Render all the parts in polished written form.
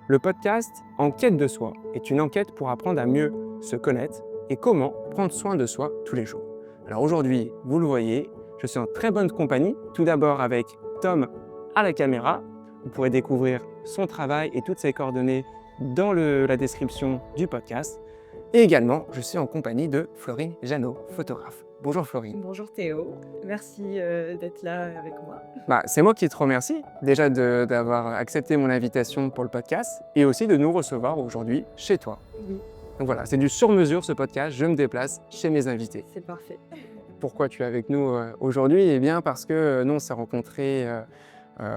Le podcast En quête de soi est une enquête pour apprendre à mieux se connaître et comment prendre soin de soi tous les jours. Alors aujourd'hui, vous le voyez, je suis en très bonne compagnie, tout d'abord avec Tom à la caméra. Vous pourrez découvrir son travail et toutes ses coordonnées dans la description du podcast. Et également, je suis en compagnie de Florine Jeannot, photographe. Bonjour Florine. Bonjour Théo, merci d'être là avec moi. C'est moi qui te remercie déjà d'avoir accepté mon invitation pour le podcast et aussi de nous recevoir aujourd'hui chez toi. Oui, Donc voilà, c'est du sur-mesure ce podcast, je me déplace chez mes invités. c'est parfait. Pourquoi tu es avec nous aujourd'hui? Eh bien parce que nous on s'est rencontrés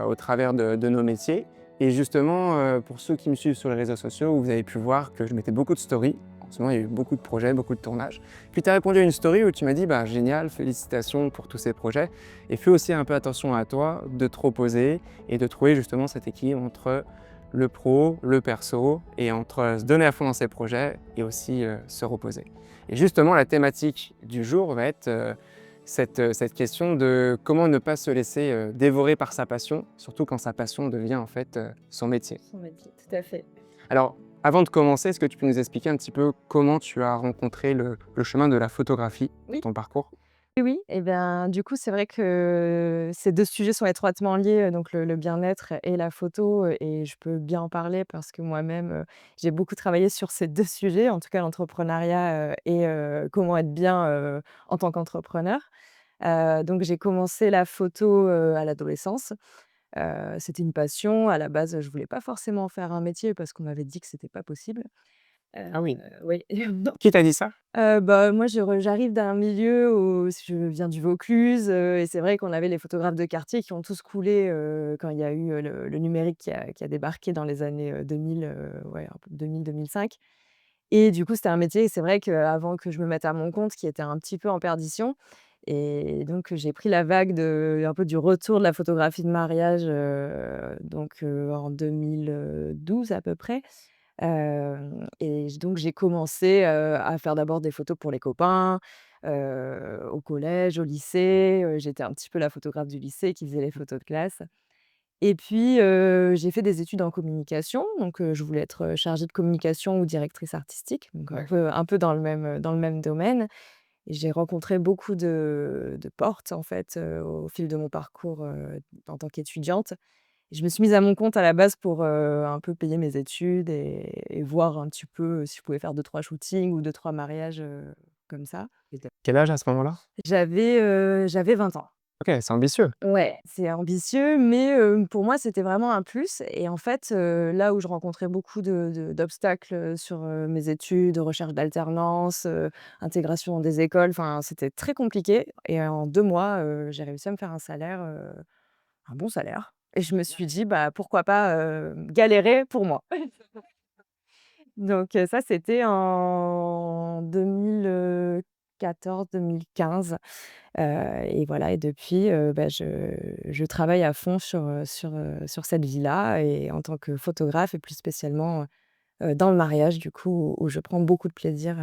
au travers de nos métiers. Et justement, pour ceux qui me suivent sur les réseaux sociaux, vous avez pu voir que je mettais beaucoup de stories. En ce moment, il y a eu beaucoup de projets, beaucoup de tournages. Puis tu as répondu à une story où tu m'as dit génial, félicitations pour tous ces projets. Et fais aussi un peu attention à toi de te reposer et de trouver justement cet équilibre entre le pro, le perso et entre se donner à fond dans ses projets et aussi se reposer. Et justement, la thématique du jour va être cette question de comment ne pas se laisser dévorer par sa passion, surtout quand sa passion devient en fait son métier. Son métier, tout à fait. Alors, avant de commencer, est-ce que tu peux nous expliquer un petit peu comment tu as rencontré le chemin de la photographie dans Oui, ton parcours? oui, oui. Et bien, du coup, c'est vrai que ces 2 sujets sont étroitement liés, donc le bien-être et la photo, et je peux bien en parler parce que moi-même, j'ai beaucoup travaillé sur ces 2 sujets, en tout cas l'entrepreneuriat, et comment être bien, en tant qu'entrepreneur. Donc j'ai commencé la photo, à l'adolescence. C'était une passion. À la base, je voulais pas forcément en faire un métier parce qu'on m'avait dit que c'était pas possible. Heu, Ah oui. oui. Qui t'a dit ça? Moi, j'arrive d'un milieu où je viens du Vaucluse, et c'est vrai qu'on avait les photographes de quartier qui ont tous coulé, quand il y a eu, le numérique qui a débarqué dans les années, 2000, ouais, un peu 2000-2005, et du coup, c'était un métier, et c'est vrai qu'avant que je me mette à mon compte, qui était un petit peu en perdition, et donc j'ai pris la vague un peu du retour de la photographie de mariage, en 2012 à peu près. Donc j'ai commencé, à faire d'abord des photos pour les copains, au collège, au lycée, j'étais un petit peu la photographe du lycée qui faisait les photos de classe, et puis, j'ai fait des études en communication, donc je voulais être, chargée de communication ou directrice artistique, donc Ouais. un peu dans le même domaine, et j'ai rencontré beaucoup de portes en fait, au fil de mon parcours, en tant qu'étudiante. Je me suis mise à mon compte à la base pour, un peu payer mes études et voir un petit peu si je pouvais faire 2-3 shootings ou 2-3 mariages, comme ça. Et t'as quel âge à ce moment-là? J'avais 20 ans. Ok, c'est ambitieux. Ouais, c'est ambitieux, mais pour moi, c'était vraiment un plus, et en fait, là où je rencontrais beaucoup d'obstacles, sur, mes études, recherche d'alternance, intégration dans des écoles, enfin, c'était très compliqué, et en 2 mois, j'ai réussi à me faire un bon salaire, et je me suis dit: «Bah, pourquoi pas, galérer pour moi?» Donc ça, c'était en 2014-2015, et voilà, et depuis, je travaille à fond sur cette vie-là, et en tant que photographe, et plus spécialement, dans le mariage du coup, où je prends beaucoup de plaisir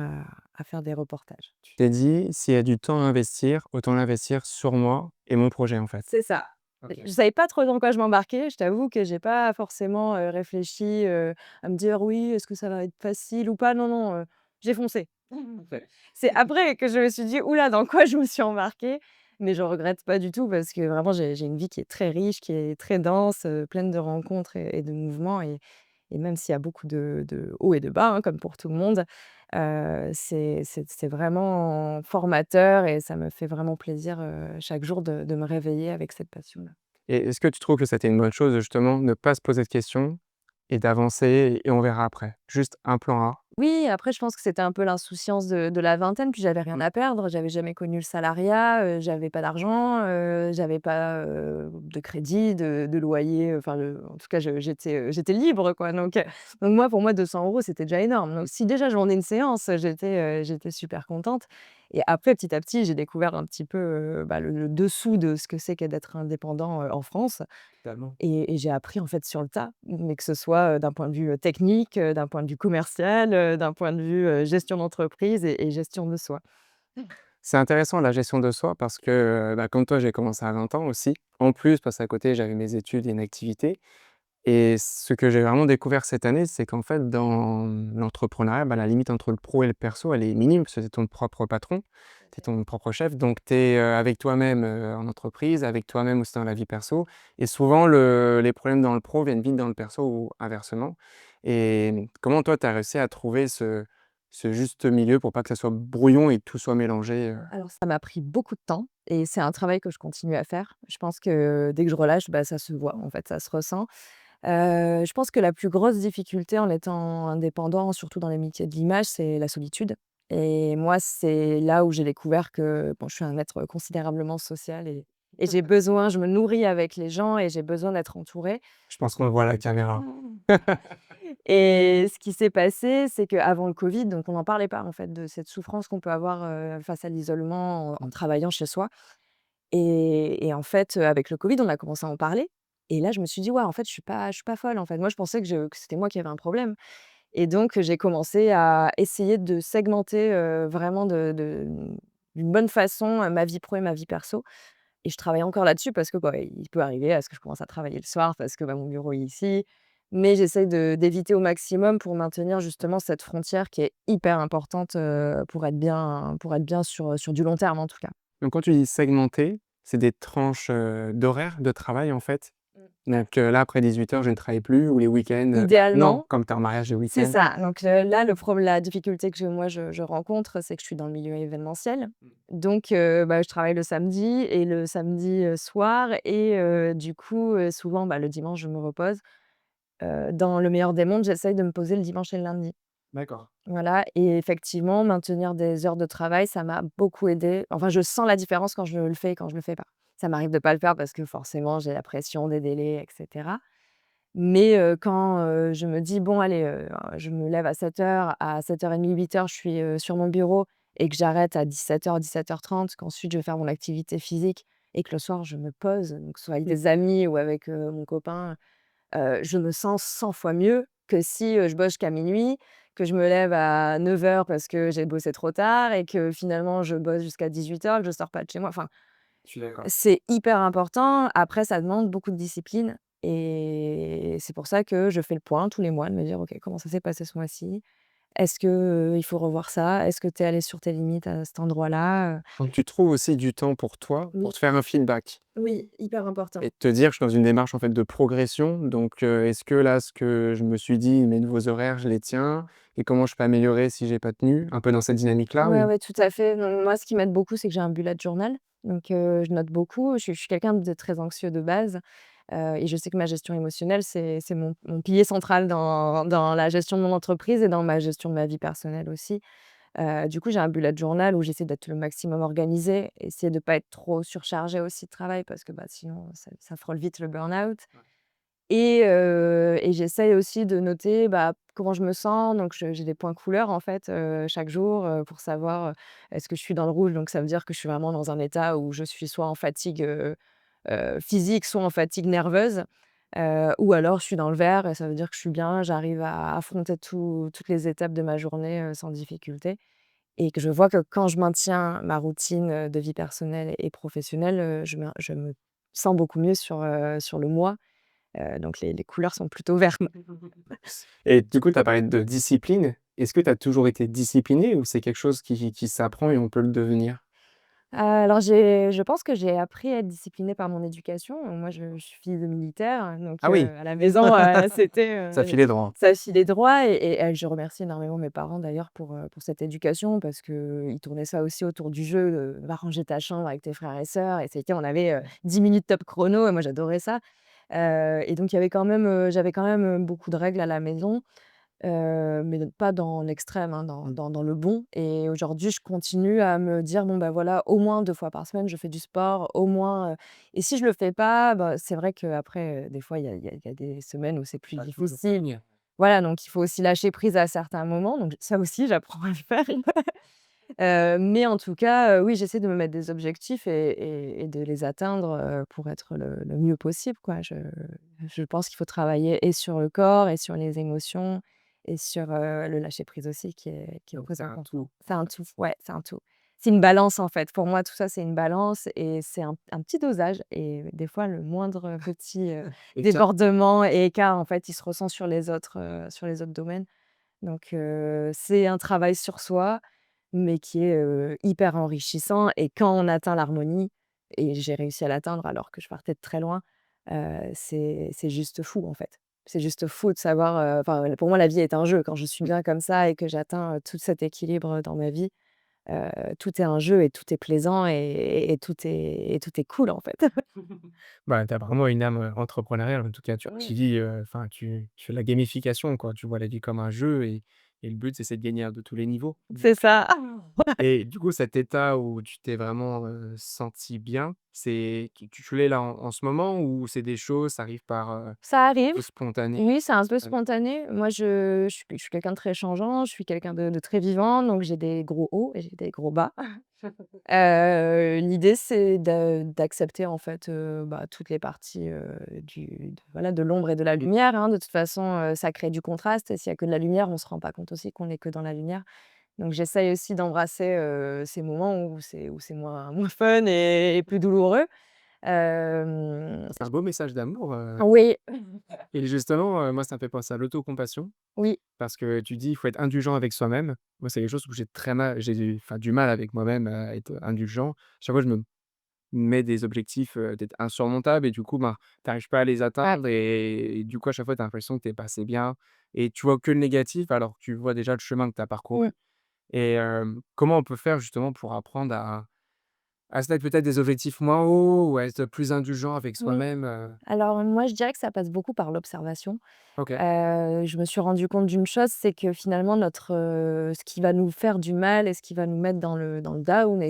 à faire des reportages. Tu t'es dit, s'il y a du temps à investir, autant l'investir sur moi et mon projet en fait. C'est ça. Ok. Je savais pas trop dans quoi je m'embarquais. Je t'avoue que j'ai pas forcément, réfléchi, à me dire: «Oui, est-ce que ça va être facile ou pas?» Non, non, j'ai foncé. Ouais. C'est après que je me suis dit: «Ouh là, dans quoi je me suis embarquée?» Mais je regrette pas du tout parce que vraiment j'ai une vie qui est très riche, qui est très dense, pleine de rencontres et de mouvements, et même s'il y a beaucoup de hauts et de bas, hein, comme pour tout le monde, c'est vraiment formateur, et ça me fait vraiment plaisir, chaque jour de me réveiller avec cette passion-là. Et est-ce que tu trouves que c'était une bonne chose justement, ne pas se poser de questions et d'avancer et on verra après? Juste un plan A. Oui, après je pense que c'était un peu l'insouciance de la vingtaine, puis j'avais rien à perdre. J'avais jamais connu le salariat, j'avais pas d'argent, j'avais pas, de crédit, de loyer, enfin en tout cas j'étais libre quoi, donc moi, pour moi 200 € c'était déjà énorme. Donc si déjà je vendais une séance, j'étais super contente, et après petit à petit j'ai découvert un petit peu, le dessous de ce que c'est que d'être indépendant, en France. Totalement. Et j'ai appris en fait sur le tas, mais que ce soit, d'un point de vue, technique, d'un point de vue commercial, d'un point de vue, gestion d'entreprise et gestion de soi. C'est intéressant la gestion de soi parce que, comme toi, j'ai commencé à 20 ans aussi. En plus, parce qu'à côté, j'avais mes études et une activité Et ce que j'ai vraiment découvert cette année, c'est qu'en fait, dans l'entrepreneuriat, bah, la limite entre le pro et le perso, elle est minime parce que tu es ton propre patron, tu es ton propre chef. Donc tu es, avec toi-même, en entreprise, avec toi-même aussi dans la vie perso et souvent les problèmes dans le pro viennent vite dans le perso ou inversement. Et comment toi, tu as réussi à trouver ce juste milieu pour pas que ça soit brouillon et que tout soit mélangé, Alors ça m'a pris beaucoup de temps et c'est un travail que je continue à faire. Je pense que dès que je relâche, bah, ça se voit en fait, ça se ressent. Je pense que la plus grosse difficulté en étant indépendant, surtout dans les métiers de l'image, c'est la solitude et moi, c'est là où j'ai découvert que, bon, je suis un être considérablement social et j'ai besoin je me nourris avec les gens et j'ai besoin d'être entourée. Je pense qu'on le voit à la caméra. Et ce qui s'est passé, c'est qu'avant le covid, donc on n'en parlait pas en fait de cette souffrance qu'on peut avoir, face à l'isolement en travaillant chez soi. Et en fait, avec le covid, on a commencé à en parler et là, je me suis dit: «Ouais, en fait, je suis pas folle, en fait». Moi, je pensais que c'était moi qui avais un problème et donc j'ai commencé à essayer de segmenter, vraiment d'une bonne façon, ma vie pro et ma vie perso et je travaille encore là-dessus parce que, bah, il peut arriver à ce que je commence à travailler le soir parce que, bah, mon bureau est ici. Mais j'essaye d'éviter au maximum pour maintenir justement cette frontière qui est hyper importante, pour être bien sur du long terme, en tout cas. Donc quand tu dis segmenter, c'est des tranches, d'horaires de travail, en fait? Mmh. Donc là, après 18 heures, je ne travaille plus ou les week-ends, non, Idéalement, comme tu es en mariage le c'est week-end. ça. Donc, là, la difficulté que je rencontre, c'est que je suis dans le milieu événementiel. Donc, bah, je travaille le samedi et le samedi, soir et du coup, souvent, bah, le dimanche, je me repose. Dans le meilleur des mondes, j'essaye de me poser le dimanche et le lundi. D'accord. Voilà et effectivement, maintenir des heures de travail, ça m'a beaucoup aidée. Enfin, je sens la différence quand je le fais et quand je le fais pas. Ça m'arrive de pas le faire parce que forcément, j'ai la pression des délais et cetera. Mais quand, je me dis: «Bon allez, je me lève à 7 heures, à 7h30, 8 heures, je suis, sur mon bureau» et que j'arrête à 17 heures, 17h30, qu'ensuite je vais faire mon activité physique et que le soir je me pose, donc que ce soit avec Mmh. des amis ou avec, mon copain, je me sens 100 fois mieux que si, je bosse jusqu'à minuit, que je me lève à 9 heures parce que j'ai bossé trop tard et que finalement je bosse jusqu'à 18 heures, que je sors pas de chez moi. Enfin, Je suis d'accord. c'est hyper important. Après, ça demande beaucoup de discipline et c'est pour ça que je fais le point tous les mois de me dire: «OK, comment ça s'est passé ce mois-ci? Est-ce que, il faut revoir ça? Est-ce que tu es allé sur tes limites à cet endroit-là?» Donc tu trouves aussi du temps pour toi, pour Oui, te faire un feedback oui, hyper important. et te dire: «Je suis dans une démarche, en fait, de progression, donc est-ce que là, ce que je me suis dit, mes nouveaux horaires, je les tiens et comment je peux améliorer si j'ai pas tenu?» Un peu dans cette dynamique-là Ouais, ou? ouais, tout à fait. Non, moi, ce qui m'aide beaucoup, c'est que j'ai un bullet journal. Donc, je note beaucoup. Je suis quelqu'un de très anxieux de base, et je sais que ma gestion émotionnelle, c'est mon pilier central dans la gestion de mon entreprise et dans ma gestion de ma vie personnelle aussi. Du coup, j'ai un bullet journal où j'essaie d'être le maximum organisée, essayer de pas être trop surchargée aussi de travail parce que, bah, sinon ça frôle vite le burn-out. Et j'essaye aussi de noter, bah, comment je me sens, donc j'ai des points couleurs, en fait, chaque jour, pour savoir, est-ce que je suis dans le rouge, donc ça veut dire que je suis vraiment dans un état où je suis soit en fatigue, physique, soit en fatigue nerveuse, ou alors je suis dans le vert et ça veut dire que je suis bien, j'arrive à affronter toutes les étapes de ma journée, sans difficulté et que je vois que quand je maintiens ma routine, de vie personnelle et professionnelle, je me sens beaucoup mieux sur le mois. Donc les couleurs sont plutôt vertes. Et du coup, tu as parlé de discipline. Est-ce que tu as toujours été discipliné ou c'est quelque chose qui s'apprend et on peut le devenir? Alors je pense que j'ai appris à être disciplinée par mon éducation. Moi je suis fille de militaire, donc Ah oui, à la maison, c'était, ça filait droit. ça filait droit et je remercie énormément mes parents d'ailleurs pour cette éducation parce qu'ils tournaient ça aussi autour du jeu, «Va ranger ta chambre avec tes frères et sœurs» et c'était on avait, 10 minutes top chrono et moi j'adorais ça. Et donc il y avait quand même, j'avais quand même, beaucoup de règles à la maison. Mais pas dans l'extrême, hein, dans le bon et aujourd'hui, je continue à me dire: «Bon, bah, voilà, au moins 2 fois par semaine, je fais du sport, au moins, et si je le fais pas, bah, c'est vrai qu'après, des fois, il y a des semaines où c'est plus Pas toujours. difficile. Voilà, donc il faut aussi lâcher prise à certains moments, donc ça aussi, j'apprends à le faire. Mais en tout cas, oui, j'essaie de me mettre des objectifs et de les atteindre, pour être le mieux possible, quoi. Je pense qu'il faut travailler et sur le corps et sur les émotions et sur, le lâcher prise aussi qui est Donc c'est un important. tout. C'est un tout, ouais, c'est un tout. c'est une balance, en fait. Pour moi, tout ça, c'est une balance et c'est un petit dosage et des fois, le moindre petit, Et ça débordement et écart, en fait, il se ressent sur les autres domaines. Donc c'est un travail sur soi, mais qui est, hyper enrichissant et quand on atteint l'harmonie et j'ai réussi à l'atteindre alors que je partais de très loin, c'est juste fou, en fait. C'est juste fou de savoir, enfin, pour moi, la vie est un jeu. Quand je suis bien comme ça et que j'atteins, tout cet équilibre dans ma vie, tout est un jeu et tout est plaisant et tout est cool, en fait. bah, tu as vraiment une âme, entrepreneuriale en tout cas, tu Oui. vis, enfin tu fais de la gamification quoi, tu vois la vie comme un jeu et le but c'est de gagner de tous les niveaux. C'est ça. Et du coup cet état où tu t'es vraiment, sentie bien, tu l'es là en ce moment ou c'est des choses, ça arrive par, Ça arrive. spontané? Oui, c'est un peu Ouais. spontané. Moi, je suis quelqu'un de très changeant, je suis quelqu'un de très vivant, donc j'ai des gros hauts et j'ai des gros bas. L'idée, c'est d'accepter, en fait, bah, toutes les parties, voilà, de l'ombre et de la lumière, hein. De toute façon, ça crée du contraste et s'il y a que de la lumière, on ne se rend pas compte aussi qu'on est que dans la lumière. Donc j'essaye aussi d'embrasser, ces moments où c'est moins fun et plus douloureux. Hem, C'est un beau message d'amour, oui, et justement, moi ça me fait penser à l'autocompassion oui, parce que tu dis: «Il faut être indulgent avec soi-même». Moi c'est quelque chose où j'ai du mal avec moi-même à être indulgent. Chaque fois je me mets des objectifs, peut-être insurmontables et du coup, ben, tu arrives pas à les atteindre et du coup, à chaque fois, tu as l'impression que tu es pas assez bien et tu vois que le négatif alors que tu vois déjà le chemin que tu as mmh. parcouru et comment on peut faire justement pour apprendre à se mettre peut-être des objectifs moins hauts ou à être plus indulgent avec Oui. soi-même? Alors, moi, je dirais que ça passe beaucoup par l'observation. OK. Je me suis rendu compte d'une chose, c'est que finalement ce qui va nous faire du mal et ce qui va nous mettre dans le down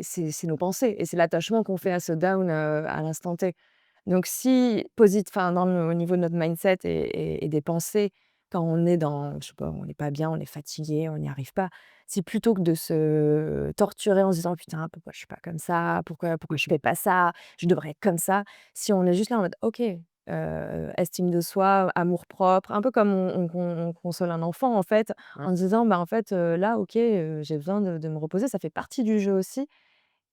c'est nos pensées et c'est l'attachement qu'on fait à ce down, à l'instant T. Donc si enfin au niveau de notre mindset et des pensées, quand on est dans je sais pas, on n'est pas bien, on est fatigué, on n'y arrive pas, si plutôt que de se torturer en se disant: «Putain, pourquoi je suis pas comme ça? Pourquoi je fais pas ça? Je devrais être comme ça». Si on est juste là en mode: «OK, estime de soi, amour-propre», un peu comme on console un enfant, en fait, Ouais. en se disant: «Bah, en fait, là, OK, j'ai besoin de me reposer, ça fait partie du jeu aussi»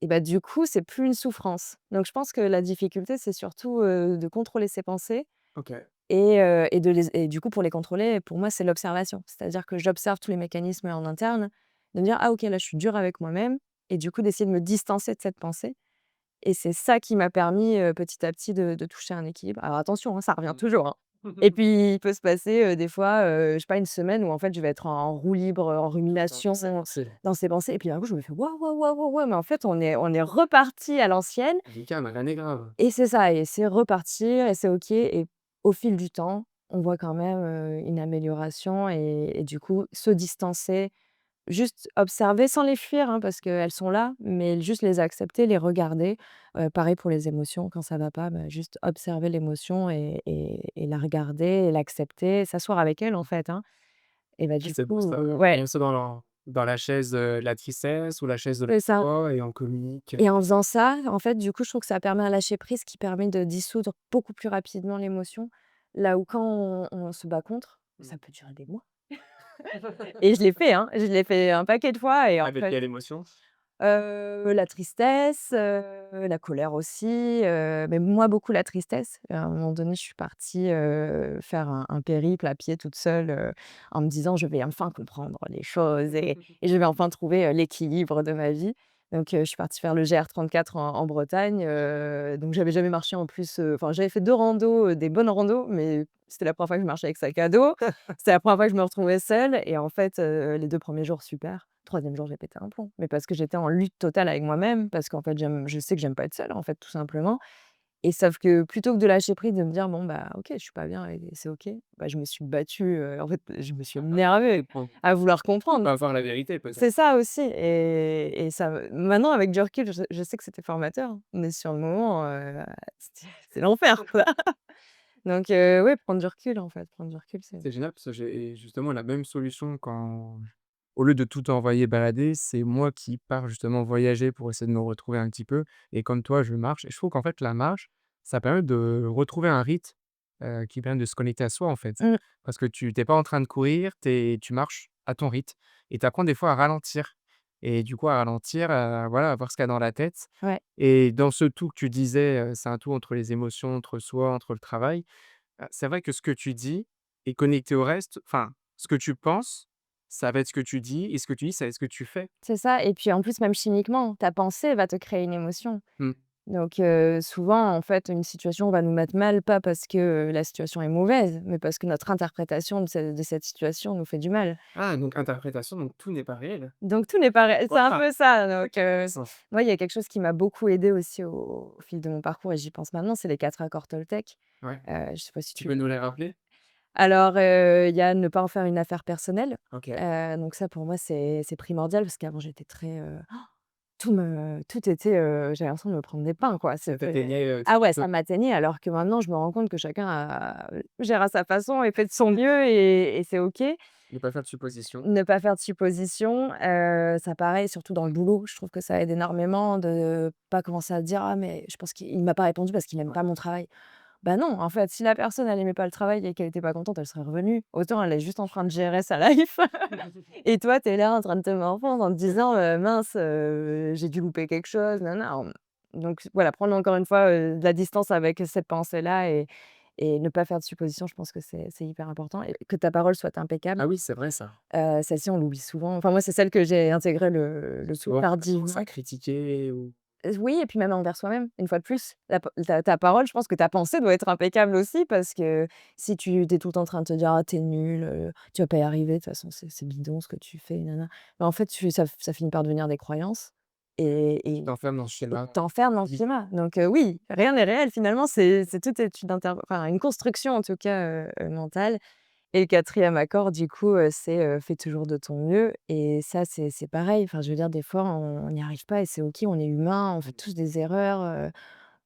et bah, du coup, c'est plus une souffrance. Donc je pense que la difficulté, c'est surtout, de contrôler ses pensées OK. et du coup, pour les contrôler, pour moi, c'est l'observation. C'est-à-dire que j'observe tous les mécanismes en interne, de me dire: «Ah OK, là, je suis dur avec moi-même» et du coup, d'essayer de me distancer de cette pensée et c'est ça qui m'a permis, petit à petit de toucher un équilibre. Alors attention, hein, ça revient toujours, hein. Et puis il peut se passer, des fois, je sais pas, une semaine où en fait je vais être en roue libre, en rumination C'est dans ses pensées et puis d'un coup je me fais: «Waouh, waouh, waouh, waouh, waouh, mais en fait on est reparti à l'ancienne» calme, rien n'est grave. et c'est ça et c'est repartir et c'est OK et au fil du temps, on voit quand même, une amélioration et du coup se distancer. Juste observer sans les fuir, hein, parce qu'elles sont là, mais juste les accepter, les regarder. Pareil pour les émotions, quand ça va pas, bah, juste observer l'émotion et la regarder et l'accepter, s'asseoir avec elle, en fait, hein et bah, Oui, du c'est pour coup, ça. On ouais, met ça dans la chaise, de la tristesse ou la chaise de la c'est ça joie et on communique. et en faisant ça, en fait, du coup, je trouve que ça permet un lâcher prise qui permet de dissoudre beaucoup plus rapidement l'émotion. Là où quand on se bat contre, Mmh. ça peut durer des mois et je l'ai fait, hein, je l'ai fait un paquet de fois et en Avec fait quelle émotion? La tristesse, la colère aussi, mais moi beaucoup la tristesse. À un moment donné, je suis partie, faire un périple à pied toute seule, en me disant: «Je vais enfin comprendre les choses et je vais enfin trouver, l'équilibre de ma vie». Donc je suis partie faire le GR34 en Bretagne, donc j'avais jamais marché en plus, enfin j'avais fait 2 randos, des bonnes randos, mais c'était la première fois que je marchais avec sac à dos. C'était la première fois que je me retrouvais seule et en fait, les 2 premiers jours super. 3e jour, j'ai pété un plomb, mais parce que j'étais en lutte totale avec moi-même, parce qu'en fait, je sais que j'aime pas être seule, en fait, tout simplement et sauf que plutôt que de lâcher prise, de me dire: «Bon, bah, OK, je suis pas bien et c'est OK», bah, je me suis battue, en fait, je me suis énervée Pour à vouloir comprendre. pas voir la vérité peut-être. C'est ça aussi et ça maintenant avec du recul, je sais que c'était formateur, hein, mais sur le moment, c'est l'enfer, quoi. Donc ouais, prendre du recul, en fait, prendre du recul, c'est C'est génial parce que j'ai justement la même solution quand au lieu de tout envoyer balader, c'est moi qui pars justement voyager pour essayer de me retrouver un petit peu et comme toi, je marche et je trouve qu'en fait, la marche, ça permet de retrouver un rythme, qui permet de se connecter à soi, en fait. mmh, Parce que tu pas en train de courir, tu marches à ton rythme et tu apprends des fois à ralentir et du coup à ralentir, voilà, à voir ce qu'il y a dans la tête Ouais, et dans ce tout que tu disais, c'est un tout entre les émotions, entre soi, entre le travail. C'est vrai que ce que tu dis est connecté au reste. Enfin, ce que tu penses, ça va être ce que tu dis et ce que tu dis, ça va être ce que tu fais. c'est ça et puis en plus, même chimiquement, ta pensée va te créer une émotion. Mmh. Donc souvent, en fait, une situation va nous mettre mal, pas parce que, la situation est mauvaise, mais parce que notre interprétation de cette situation nous fait du mal. Ah donc interprétation, donc tout n'est pas réel? Donc tout n'est pas ré c'est un Waouh! peu ça, donc Ça. moi, il y a quelque chose qui m'a beaucoup aidée aussi au fil de mon parcours et j'y pense maintenant, c'est les 4 accords Toltec. Ouais. Je sais pas si Tu tu peux nous les rappeler? alors, il y a ne pas en faire une affaire personnelle, OK. donc ça pour moi c'est primordial parce qu'avant j'étais très, tout était, j'avais l'impression de me prendre des pains, quoi. Ça C'était t'atteignait, ah ouais, toi ça m'atteignait alors que maintenant je me rends compte que chacun gère à sa façon et fait de son mieux et c'est OK. ne pas faire de suppositions. Ne pas faire de suppositions, ça pareil, surtout dans le boulot, je trouve que ça aide énormément de pas commencer à se dire: «Ah mais je pense qu'il m'a pas répondu parce qu'il aime Ouais. pas mon travail». Bah non, en fait, si la personne elle aimait pas le travail et qu'elle était pas contente, elle serait revenue. Autant elle est juste en train de gérer sa life et toi tu es là en train de te morfondre en te disant: «Mince, j'ai dû louper quelque chose, nin nin». Donc voilà, prendre encore une fois, de la distance avec cette pensée-là et ne pas faire de suppositions, je pense que c'est hyper important et que ta parole soit impeccable. Ah oui, c'est vrai ça. Celle-ci, on l'oublie souvent. Enfin, moi, c'est celle que j'ai intégrée le Parce que plus ouais, pas tendance tardivement. à critiquer ou Oui et puis même envers soi-même, une fois de plus. La pa ta parole, je pense que ta pensée doit être impeccable aussi parce que si tu es tout le temps en train de te dire: «Ah, tu es nul, tu vas pas y arriver, de toute façon, c'est bidon ce que tu fais, nin nin». Mais en fait, ça finit par devenir des croyances et tu et t'enfermes dans ce et schéma. t'enfermes dans ce Vie. schéma. Donc oui, rien n'est réel finalement, c'est tout est une construction en tout cas, mentale et le quatrième accord du coup, c'est, fais toujours de ton mieux et ça c'est pareil, enfin je veux dire des fois on n'y arrive pas et c'est OK, on est humain, on fait tous des erreurs,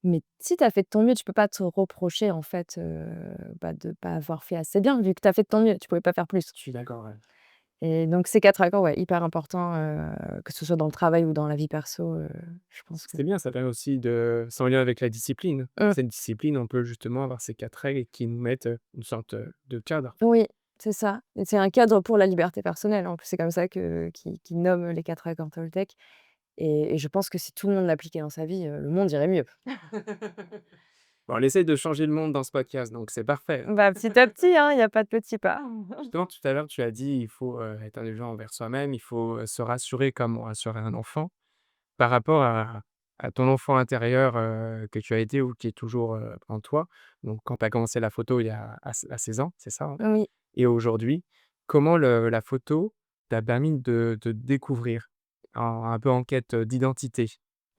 mais si tu as fait de ton mieux, tu peux pas te reprocher en fait, de pas avoir fait assez bien vu que tu as fait de ton mieux, tu pouvais pas faire plus Je suis d'accord, ouais. et donc ces 4 accords, ouais, hyper importants, que ce soit dans le travail ou dans la vie perso, je pense que C'est bien, ça permet aussi de c'est en lien avec la discipline. mmh, Cette discipline, on peut justement avoir ces 4 règles qui nous mettent, une sorte, de cadre. oui, c'est ça et c'est un cadre pour la liberté personnelle, en plus, c'est comme ça que qu'ils nomment les 4 accords Toltec. Et je pense que si tout le monde l'appliquait dans sa vie, le monde irait mieux. Bon, on essaie de changer le monde dans ce podcast, donc c'est parfait. Bah, petit à petit, hein, il y a pas de petits pas. Justement, tout à l'heure, tu as dit: «Il faut, être indulgent envers soi-même, il faut, se rassurer comme on rassurerait un enfant». Par rapport à ton enfant intérieur, que tu as été ou qui est toujours, en toi, donc quand tu as commencé la photo il y a à 16 ans, c'est ça, hein? Oui, Et aujourd'hui, comment la photo t'a permis de te découvrir? Un peu en quête, d'identité?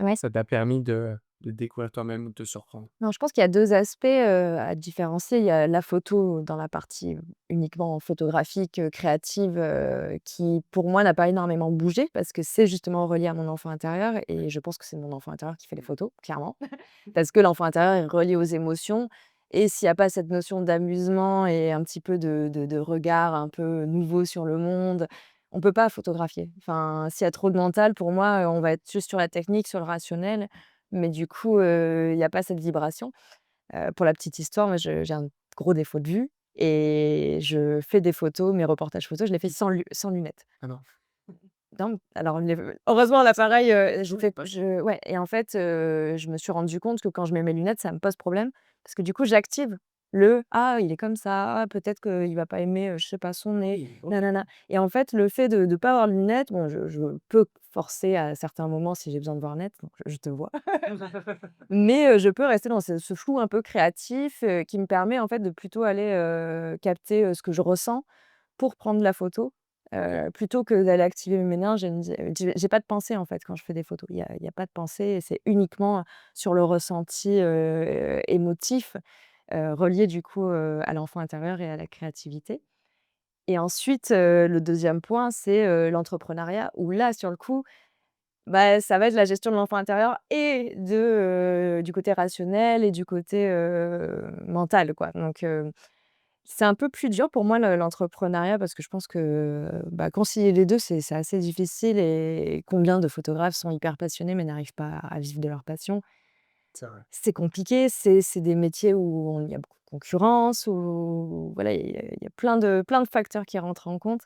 ouais. Ça t'a permis de te découvrir toi-même ou de te surprendre? Non, je pense qu'il y a 2 aspects, à différencier. Il y a la photo dans la partie, uniquement photographique, créative, qui pour moi n'a pas énormément bougé parce que c'est justement relié à mon enfant intérieur et je pense que c'est mon enfant intérieur qui fait les photos, clairement. Parce que l'enfant intérieur est relié aux émotions et s'il y a pas cette notion d'amusement et un petit peu de regard un peu nouveau sur le monde, on peut pas photographier. Enfin, s'il y a trop de mental, pour moi, on va être juste sur la technique, sur le rationnel, mais du coup, il y a pas cette vibration. Pour la petite histoire, moi, je j'ai un gros défaut de vue et je fais des photos, mes reportages photos, je les fais sans lunettes. Ah non. Non, alors les heureusement l'appareil, je Oui, fais ouais. je ouais et en fait, je me suis rendu compte que quand je mets mes lunettes, ça me pose problème parce que du coup, j'active le: «Ah, il est comme ça, ah peut-être qu'il va pas aimer, je sais pas, son nez, Oui, OK. nanana» et en fait, le fait de pas avoir de lunettes, bon, je peux forcer à certains moments si j'ai besoin de voir net, donc je te vois. Mais je peux rester dans ce flou un peu créatif, qui me permet en fait de plutôt aller, capter, ce que je ressens pour prendre la photo, OK. plutôt que d'aller activer mes méninges et me di j'ai pas de pensée en fait quand je fais des photos. Il y a pas de pensée et c'est uniquement sur le ressenti, émotif, relié du coup, à l'enfant intérieur et à la créativité et ensuite, le deuxième point, c'est, l'entrepreneuriat où là, sur le coup, bah, ça va être la gestion de l'enfant intérieur et du côté rationnel et du côté, mental, quoi. Donc, c'est un peu plus dur pour moi l'entrepreneuriat parce que je pense que, bah, concilier les 2 c'est assez difficile et combien de photographes sont hyper passionnés mais n'arrivent pas à vivre de leur passion. C'est vrai. C'est compliqué, c'est des métiers où il y a beaucoup de concurrence, où voilà, il y a plein de facteurs qui rentrent en compte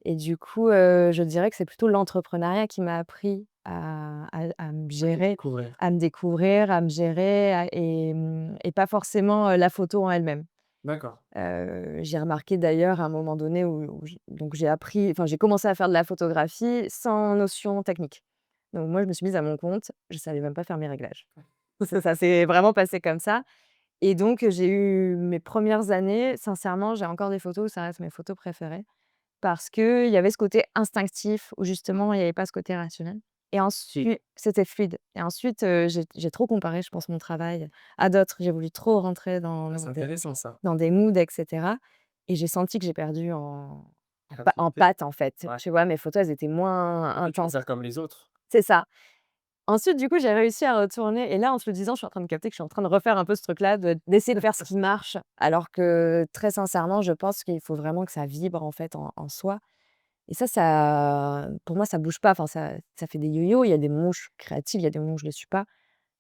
Et du coup, je dirais que c'est plutôt l'entrepreneuriat qui m'a appris à me gérer, Découvrir. à me découvrir, à me gérer, et pas forcément, la photo en elle-même. D'accord. J'ai remarqué d'ailleurs à un moment donné où j'ai appris, enfin j'ai commencé à faire de la photographie sans notion technique. Donc moi, je me suis mise à mon compte, je savais même pas faire mes réglages. Ça s'est vraiment passé comme ça. Et donc, j'ai eu mes premières années, sincèrement, j'ai encore des photos, ça reste mes photos préférées, parce qu'il y avait ce côté instinctif où justement il y avait pas ce côté rationnel. Et Si. ensuite c'était fluide. Et ensuite, j'ai trop comparé, je pense, mon travail à d'autres. J'ai voulu trop rentrer Ah, c'est intéressant ça. dans des moods et cetera, et j'ai senti que j'ai perdu en Rapidité. pâte, en fait. Ouais. Tu vois? Mes photos, elles étaient moins En fait, tu veux intenses. faire comme les autres. C'est ça. Ensuite, du coup, j'ai réussi à retourner, et là, en te le disant, je suis en train de capter que je suis en train de refaire un peu ce truc-là, d'essayer de faire ce qui marche, alors que très sincèrement, je pense qu'il faut vraiment que ça vibre, en fait, en soi. Et ça pour moi, ça bouge pas, enfin ça fait des yo-yo. Il y a des moments où je suis créative, il y a des moments où je le suis pas.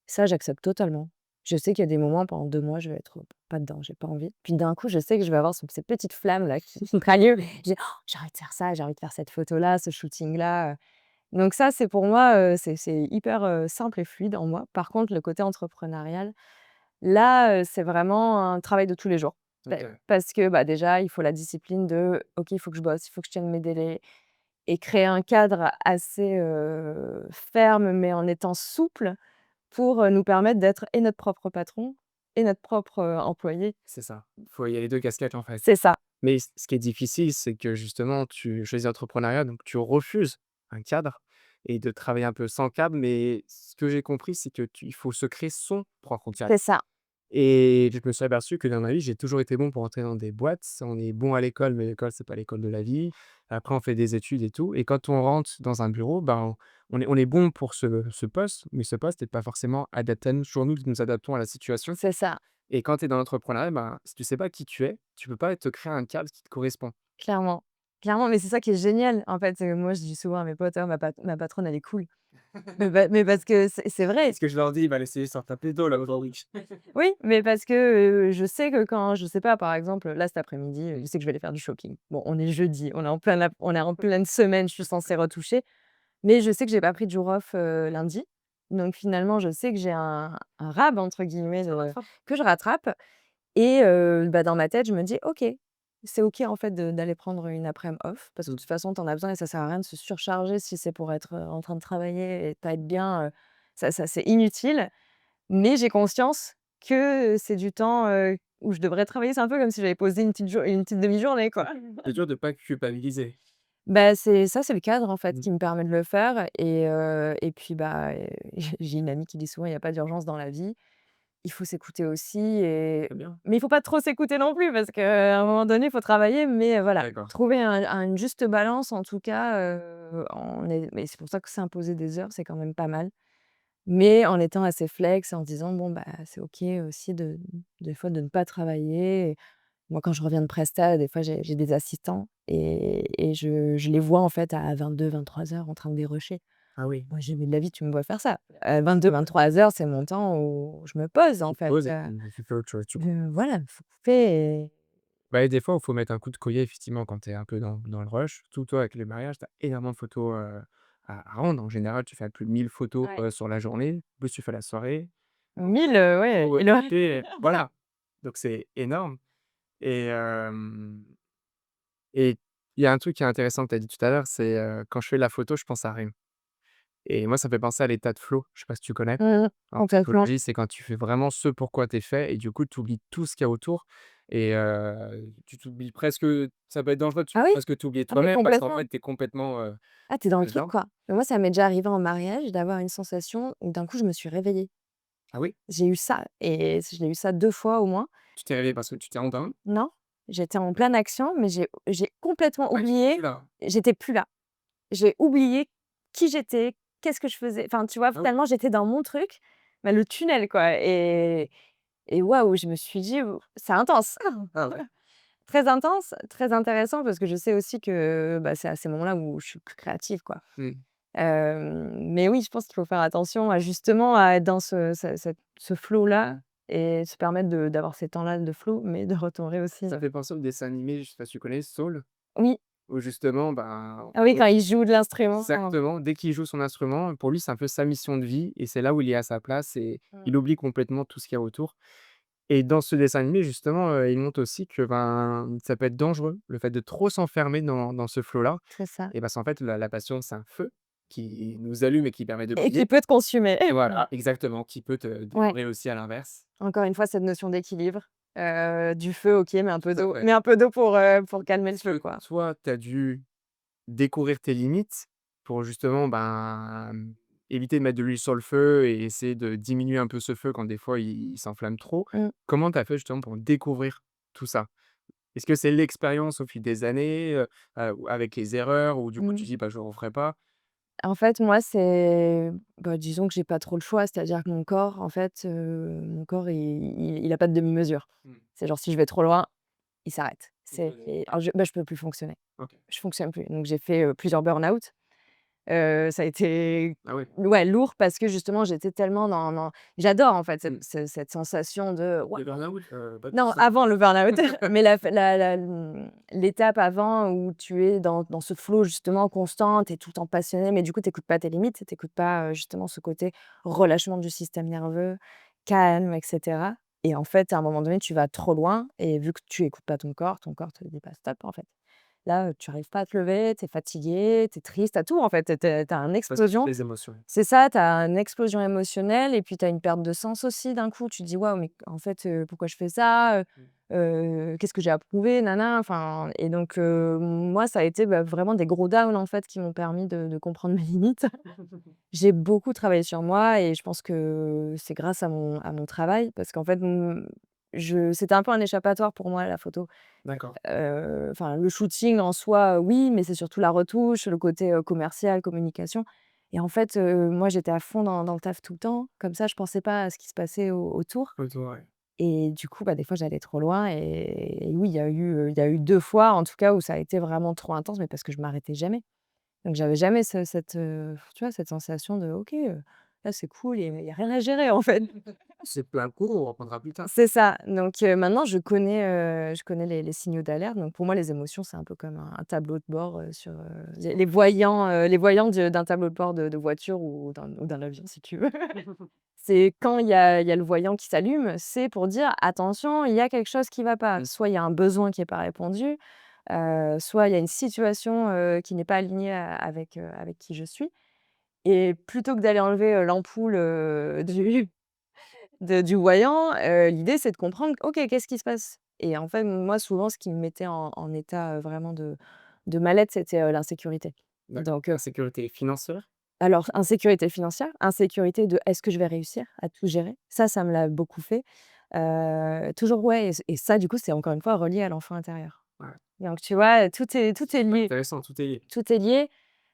Ça, j'accepte totalement. Je sais qu'il y a des moments, pendant 2 mois, je vais être pas dedans, j'ai pas envie. Puis d'un coup, je sais que je vais avoir ces petites flammes-là qui me rallument. Je dis: «Oh, j'ai envie de faire ça, j'ai envie de faire cette photo-là, ce shooting-là». Donc ça, c'est pour moi, c'est hyper, simple et fluide en moi. Par contre, le côté entrepreneurial, là, c'est vraiment un travail de tous les jours. OK. Parce que, bah, déjà, il faut la discipline de: «OK, il faut que je bosse, il faut que je tienne mes délais», et créer un cadre assez, ferme, mais en étant souple pour, nous permettre d'être et notre propre patron et notre propre, employé. C'est ça. Faut il y a les 2 casquettes en fait. C'est ça, Mais ce qui est difficile, c'est que justement, tu choisis l'entrepreneuriat, donc tu refuses un cadre et de travailler un peu sans cadre. Mais ce que j'ai compris, c'est que il faut se créer son propre cadre. c'est ça, Et je me suis aperçu que dans ma vie, j'ai toujours été bon pour entrer dans des boîtes. On est bon à l'école, mais l'école, c'est pas l'école de la vie. Après, on fait des études et tout. Et quand on rentre dans un bureau, ben, on est bon pour ce poste, mais ce poste n'est pas forcément adapté à nous. Toujours nous qui nous adaptons à la situation. c'est ça, Et quand tu es dans l'entrepreneuriat, ben, si tu sais pas qui tu es, tu peux pas te créer un cadre qui te correspond. clairement. Clairement, mais c'est ça qui est génial, en fait, moi, je dis souvent à mes potes: «Oh, ma patronne, elle est cool». Mais parce que c'est vrai. Ce que je leur dis, ils va laisser sur taper d'eau là aujourd'hui. Oui, mais parce que, je sais que quand je sais pas, par exemple, là, cet après-midi, je sais que je vais aller faire du shopping. Bon, on est jeudi, on est en pleine semaine, je suis censée retoucher, mais je sais que j'ai pas pris de jour off, lundi. Donc finalement, je sais que j'ai un «rab» entre guillemets, que je rattrape, et bah, dans ma tête, je me dis: «OK, c'est OK, en fait, d'aller prendre une après-midi off, parce que de toute façon, tu en as besoin et ça sert à rien de se surcharger si c'est pour être, en train de travailler et pas être bien, ça c'est inutile». Mais j'ai conscience que c'est du temps, où je devrais travailler. C'est un peu comme si j'avais posé une petite demi-journée, quoi. C'est dur de pas culpabiliser. Bah, c'est ça, c'est le cadre, en fait, Mmh. qui me permet de le faire, et puis, bah, j'ai une amie qui dit souvent: «Il y a pas d'urgence dans la vie». Il faut s'écouter aussi, C'est bien. mais il faut pas trop s'écouter non plus parce qu'à un moment donné, il faut travailler, mais voilà, D'accord. trouver une juste balance en tout cas, mais c'est pour ça que s'imposer des heures, c'est quand même pas mal. Mais en étant assez flex, en se disant: «Bon, bah, c'est OK aussi des fois de ne pas travailler». Et moi, quand je reviens de presta, des fois, j'ai des assistants, et je les vois, en fait, à 22-23 heures en train de dérocher. Ah oui. Moi, jamais de la vie tu me vois faire ça. 22-23 heures, c'est mon temps où je me pose, en Tu te fait, poses et tu fais autre chose, tu coupes. voilà, faut couper, et Bah, et des fois, il faut mettre un coup de collier effectivement quand tu es un peu dans le rush. Surtout toi avec le mariage, tu as énormément de photos, à rendre. En général, tu fais plus de 1000 photos, ouais. sur la journée, plus tu fais la soirée. 1000, ouais, Ouais, il aurait voilà, donc c'est énorme. Et hem et il y a un truc qui est intéressant que tu as dit tout à l'heure, c'est, quand je fais la photo, je pense à rien. Et moi, ça me fait penser à l'état de flow, je sais pas si tu connais? En complètement. psychologie, c'est quand tu fais vraiment ce pourquoi tu es fait et du coup, tu oublies tout ce qu'il y a autour et tu t'oublies presque, ça peut être dangereux, tu Ah peux oui? presque t'oublier Ah mais toi-même parce qu'en complètement. fait, tu es complètement, Ah, tu es dans le truc, dedans. quoi. Mais moi, ça m'est déjà arrivé en mariage d'avoir une sensation où d'un coup, je me suis réveillée. Ah oui? J'ai eu ça, et je l'ai eu ça 2 fois au moins. Tu t'es réveillé parce que tu t'es endormi? Non, j'étais en pleine action, mais j'ai complètement Ouais, tu étais plus oublié, là. j'étais plus là. J'ai oublié qui j'étais, qu'est-ce que je faisais, enfin, tu vois? Ah oui? Tellement j'étais dans mon truc, bah, le tunnel, quoi, et waouh, je me suis dit: C'est intense». Ah ouais? Très intense, très intéressant parce que je sais aussi que, bah, c'est à ces moments-là où je suis plus créative, quoi. Mmh. Mais oui, je pense qu'il faut faire attention à justement à être dans ce flow-là et se permettre d'avoir ces temps-là de flow, mais de retomber aussi, Ça fait penser au dessin animé, je sais pas si tu connais Soul? oui, où justement, ben, Ah oui, quand il joue de l'instrument. exactement, dès qu'il joue son instrument, pour lui, c'est un peu sa mission de vie et c'est là où il est à sa place et Mmh. il oublie complètement tout ce qu'il y a autour et dans ce dessin animé, justement, il montre aussi que, ben, ça peut être dangereux, le fait de trop s'enfermer dans ce flow-là C'est ça et parce qu'en fait, la passion, c'est un feu qui nous allume et qui permet de et qui briller peut te consumer. et voilà, exactement, qui peut te Ouais, dévorer aussi à l'inverse. encore une fois, cette notion d'équilibre, du feu, OK, Tout à fait. mais un peu d'eau pour calmer le Est-ce feu, que quoi. toi, tu as dû découvrir tes limites pour justement, ben, éviter de mettre de l'huile sur le feu et essayer de diminuer un peu ce feu quand des fois il s'enflamme trop. Mmh. Comment tu as fait justement pour découvrir tout ça? Est-ce que c'est l'expérience au fil des années, ou avec les erreurs ou du coup tu Mmh. dis: «Bah, je ne referai pas»? En fait, moi, c'est bah, disons que j'ai pas trop le choix, c'est-à-dire que mon corps, en fait, mon corps, il a pas de demi-mesure. Mmh. C'est genre si je vais trop loin, il s'arrête. Il te Alors je peux plus fonctionner. OK. Je fonctionne plus. Donc j'ai fait, plusieurs burn-out. Ça a été Ah oui. ouais, lourd parce que justement j'étais tellement dans j'adore en fait Mmh. cette sensation de Le burn-out, pas de non, ça. avant le burn-out, mais l'étape avant où tu es dans ce flow justement constant, tu es tout le temps passionné, mais du coup, tu écoutes pas tes limites, tu écoutes pas, justement ce côté relâchement du système nerveux, calme et cetera et en fait, à un moment donné, tu vas trop loin et vu que tu écoutes pas ton corps te dit: «Bah, stop», en fait. Là, tu arrives pas à te lever, tu es fatigué, tu es triste, tu as tout en fait, tu as une Parce que explosion les émotions. c'est ça, tu as une explosion émotionnelle et puis tu as une perte de sens aussi d'un coup. Tu te dis: «Waouh, mais en fait, pourquoi je fais ça? Mmh. Qu'est-ce que j'ai à prouver? Nin enfin et donc moi, ça a été, bah, vraiment des gros downs, en fait, qui m'ont permis de comprendre mes limites. J'ai beaucoup travaillé sur moi et je pense que c'est grâce à mon travail parce qu'en fait, je c'était un peu un échappatoire pour moi, la photo. D'accord. Enfin, le shooting en soi, oui, mais c'est surtout la retouche, le côté, commercial, communication et en fait, moi, j'étais à fond dans le taf tout le temps. Comme ça, je pensais pas à ce qui se passait autour Retour, ouais. et du coup, bah, des fois, j'allais trop loin et oui, il y a eu 2 fois, en tout cas, où ça a été vraiment trop intense, mais parce que je m'arrêtais jamais. Donc j'avais jamais tu vois, cette sensation de: «OK, là, c'est cool, il y a rien à gérer, en fait». C'est plein cours, on reprendra plus tard. C'est ça, donc maintenant je connais les signaux d'alerte, donc pour moi les émotions, c'est un peu comme un tableau de bord, sur, les voyants d'un tableau de bord de voiture ou d'un avion si tu veux. C'est quand il y a le voyant qui s'allume, c'est pour dire: «Attention, il y a quelque chose qui va pas». Mmh. Soit il y a un besoin qui est pas répondu, soit il y a une situation, qui n'est pas alignée avec qui je suis et plutôt que d'aller enlever, l'ampoule, du voyant, l'idée c'est de comprendre: «OK, qu'est-ce qui se passe?» et en fait, moi, souvent, ce qui me mettait en état, vraiment de mal-être, c'était, l'insécurité. D'accord. Donc Insécurité financière? alors insécurité financière, insécurité de: «Est-ce que je vais réussir à tout gérer?» Ça me l'a beaucoup fait. Toujours ouais et ça, du coup, c'est encore une fois relié à l'enfant intérieur. Ouais. Donc tu vois, tout est Super lié. intéressant, tout est lié. Tout est lié.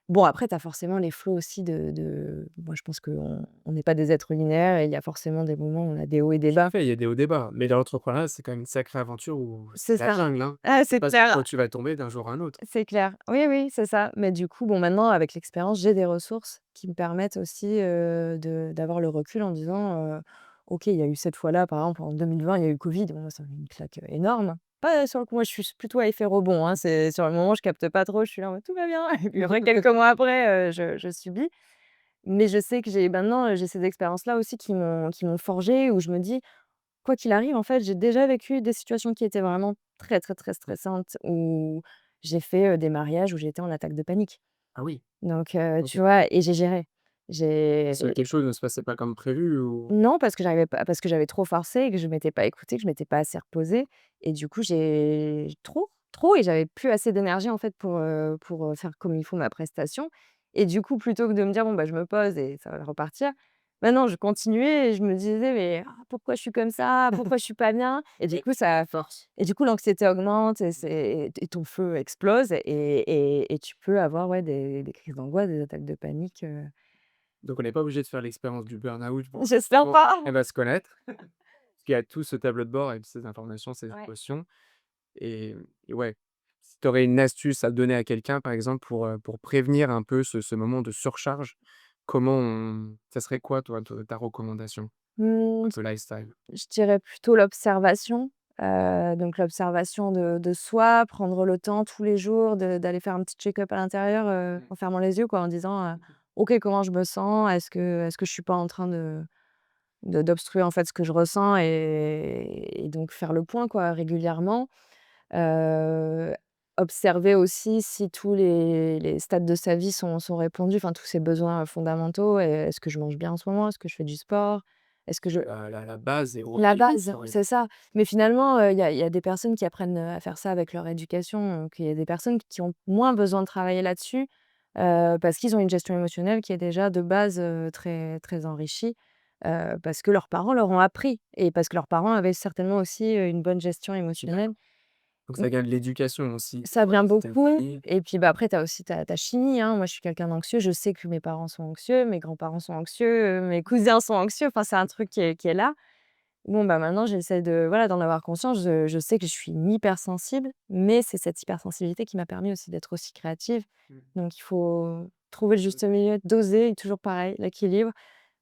Bon, après, tu as forcément les flots aussi moi, je pense qu'on n'est pas des êtres linéaires et il y a forcément des moments où on a des hauts et des Tout à bas. fait, il y a des hauts, des bas, mais dans l'entrepreneuriat, c'est quand même une sacrée aventure où C'est c'est la ça. jungle, hein. Ah, Tu sais c'est pas sur clair, quoi tu vas tomber d'un jour à un autre. c'est clair. Oui, oui, c'est ça. Mais du coup, bon, maintenant, avec l'expérience, j'ai des ressources qui me permettent aussi, d'avoir le recul en disant, «OK, il y a eu cette fois-là, par exemple, en 2020, il y a eu Covid». Bon, moi, ça m'a mis une claque, énorme. Pas sur le coup, moi, je suis plutôt à effet rebond, hein. C'est sur le moment, je capte pas trop, je suis là en mode: «Tout va bien» et puis après, quelques mois après, je subis. Mais je sais que j'ai maintenant, j'ai ces expériences-là aussi qui m'ont forgée, où je me dis: «Quoi qu'il arrive, en fait, j'ai déjà vécu des situations qui étaient vraiment très, très, très stressantes, où j'ai fait, des mariages où j'étais en attaque de panique». Ah oui, Donc OK. tu vois? Et j'ai géré. J'ai Parce que quelque chose ne se passait pas comme prévu ou non, parce que j'arrivais pas parce que j'avais trop forcé et que je m'étais pas écoutée, que je m'étais pas assez reposée et du coup, j'ai trop et j'avais plus assez d'énergie, en fait, pour, faire comme il faut ma prestation et du coup, plutôt que de me dire: «Bon, bah, je me pose et ça va repartir», bah, non, je continuais et je me disais: «Mais ah, pourquoi je suis comme ça? Pourquoi je suis pas bien?» et du coup, ça force. et du coup, l'anxiété augmente et ton feu explose et tu peux avoir, ouais, des crises d'angoisse, des attaques de panique, Donc on n'est pas obligé de faire l'expérience du burn-out j'espère pour pas. elle va se connaître. Parce qu'il y a tout ce tableau de bord avec ces informations, ces Ouais. émotions et et ouais, si tu aurais une astuce à donner à quelqu'un, par exemple, pour prévenir un peu ce moment de surcharge, comment on ça serait quoi toi, ta recommandation? Mmh, Un peu lifestyle? je dirais plutôt l'observation, Donc l'observation de soi, prendre le temps tous les jours d'aller faire un petit check-up à l'intérieur, en fermant les yeux quoi, en disant: «OK, comment je me sens? Est-ce que je suis pas en train d'obstruer en fait ce que je ressens?» Et donc faire le point quoi, régulièrement. Heu, Observer aussi si tous les stades de sa vie sont répondus, enfin tous ses besoins, fondamentaux. Et est-ce que je mange bien en ce moment? Est-ce que je fais du sport? Est-ce que je La base est La OK. base, c'est ça. Mais finalement, il y a des personnes qui apprennent, à faire ça avec leur éducation, donc il y a des personnes qui ont moins besoin de travailler là-dessus, parce qu'ils ont une gestion émotionnelle qui est déjà de base, très très enrichie, parce que leurs parents leur ont appris et parce que leurs parents avaient certainement aussi, une bonne gestion émotionnelle. Donc ça vient de l'éducation aussi. Ça Ouais, vient c'était beaucoup oui. et puis, bah, après tu as aussi ta chimie, hein. Moi, je suis quelqu'un d'anxieux, je sais que mes parents sont anxieux, mes grands-parents sont anxieux, mes cousins sont anxieux, enfin, c'est un truc qui est là. Bon, bah, maintenant j'essaie de voilà, d'en avoir conscience. Je sais que je suis une hypersensible, mais c'est cette hypersensibilité qui m'a permis aussi d'être aussi créative. Mmh. Donc il faut trouver le juste milieu, doser, et toujours pareil, l'équilibre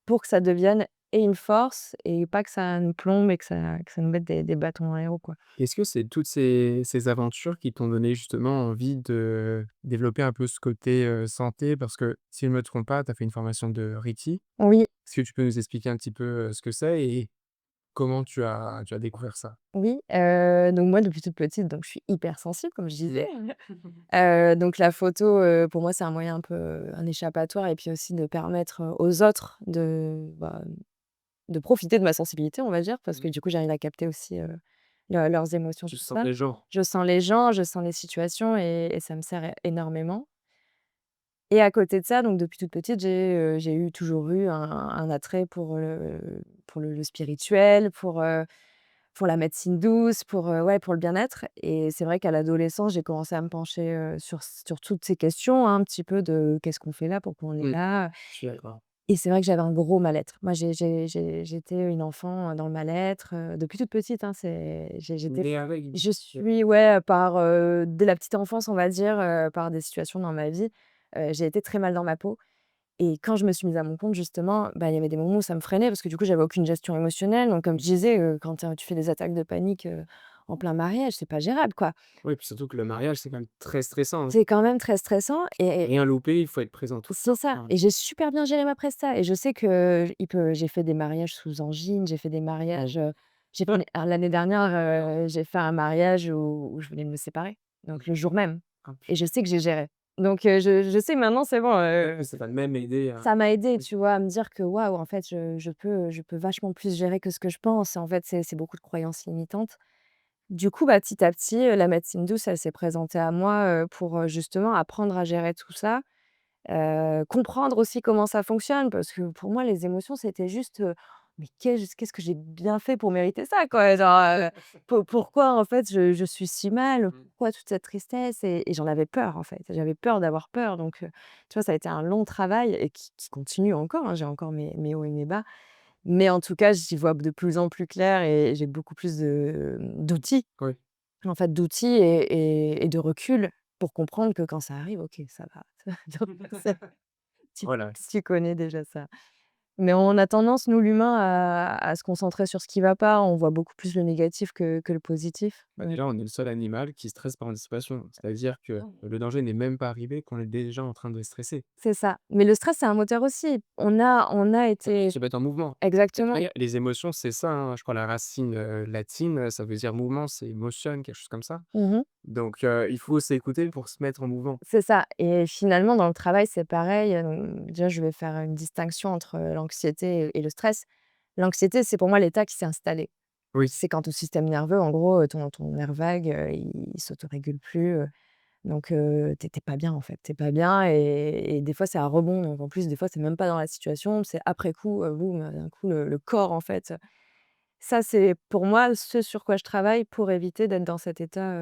pour que ça devienne et une force et pas que ça nous plombe et que ça nous mette des bâtons dans les roues, quoi. Est-ce que c'est toutes ces aventures qui t'ont donné justement envie de développer un peu ce côté, santé? Parce que si je ne me trompe pas, tu as fait une formation de Reiki. Oui. Est-ce que tu peux nous expliquer un petit peu, ce que c'est et comment tu as découvert ça? Oui, donc moi depuis toute petite, donc je suis hypersensible comme je disais. Donc la photo, pour moi c'est un moyen un peu, un échappatoire et puis aussi de permettre, aux autres de profiter de ma sensibilité, on va dire, parce que Mmh. du coup j'arrive à capter aussi, leurs émotions, Tu tout sens ça. les gens? Je sens les gens, je sens les situations et ça me sert énormément. Et à côté de ça, donc depuis toute petite, j'ai toujours eu un attrait pour le spirituel, pour la médecine douce, ouais, pour le bien-être. Et c'est vrai qu'à l'adolescence, j'ai commencé à me pencher, sur toutes ces questions, hein, un petit peu de: «Qu'est-ce qu'on fait là? Pourquoi on est Mmh. là?» Je suis d'accord. Et c'est vrai que j'avais un gros mal-être. Moi, j'étais une enfant, dans le mal-être, depuis toute petite, hein, j'étais Né avec? je suis ouais, dès la petite enfance, on va dire, par des situations dans ma vie, j'ai été très mal dans ma peau. Et quand je me suis mise à mon compte justement, bah, il y avait des moments où ça me freinait parce que du coup, j'avais aucune gestion émotionnelle. Donc comme je disais, quand, tu fais des attaques de panique, en plein mariage, c'est pas gérable, quoi. Oui, puis surtout que le mariage, c'est quand même très stressant, hein. C'est quand même très stressant et Rien louper, il faut être présent tout le c'est temps. ça. Ouais. Et j'ai super bien géré ma presta et je sais que j'ai fait des mariages sous angine, j'ai fait des mariages, j'ai fait l'année dernière, j'ai fait un mariage où je venais de me séparer, donc le jour même. Ah Et je putain. sais que j'ai géré. Donc je sais maintenant, c'est bon, Ouais, ça va même aider à ça m'a aidée, tu vois, à me dire que waouh, en fait, je peux vachement plus gérer que ce que je pense. Et en fait, c'est beaucoup de croyances limitantes. Du coup, bah, petit à petit, la médecine douce, elle s'est présentée à moi, pour, justement apprendre à gérer tout ça, comprendre aussi comment ça fonctionne. Parce que pour moi, les émotions, c'était juste, «Mais qu'est-ce que j'ai bien fait pour mériter ça, quoi?» Genre, pourquoi en fait je suis si mal? Mmh. Pourquoi toute cette tristesse? Et j'en avais peur, en fait. J'avais peur d'avoir peur. Donc, tu vois, ça a été un long travail et qui continue encore, hein. J'ai encore mes hauts et mes bas. Mais en tout cas, j'y vois de plus en plus clair et j'ai beaucoup plus d'outils, Oui. en fait, d'outils et de recul pour comprendre que quand ça arrive, OK, ça va, ça va passer. Tu Voilà. tu connais déjà ça. Mais on a tendance, nous, l'humain, à se concentrer sur ce qui va pas. On voit beaucoup plus le négatif que le positif. Bah, déjà, on est le seul animal qui stresse par anticipation. C'est-à-dire que le danger n'est même pas arrivé qu'on est déjà en train de stresser. C'est ça. Mais le stress, c'est un moteur aussi. On a été Se mettre en mouvement. Et exactement. après, les émotions, c'est ça, hein, je crois la racine, latine, ça veut dire mouvement, c'est motion, quelque chose comme ça. Mmh. Donc il faut s'écouter pour se mettre en mouvement. C'est ça. Et finalement, dans le travail, c'est pareil. Déjà, je vais faire une distinction entre, l'anxiété et le stress. L'anxiété, c'est pour moi l'état qui s'est installé. Oui. C'est quand ton système nerveux, en gros, ton nerf vague, il s'autorégule plus, donc tu pas bien, en fait. Tu pas bien et des fois, c'est à rebond. Donc en plus, des fois, c'est même pas dans la situation, c'est après coup, boum, d'un coup, le corps, en fait, ça, c'est pour moi ce sur quoi je travaille pour éviter d'être dans cet état,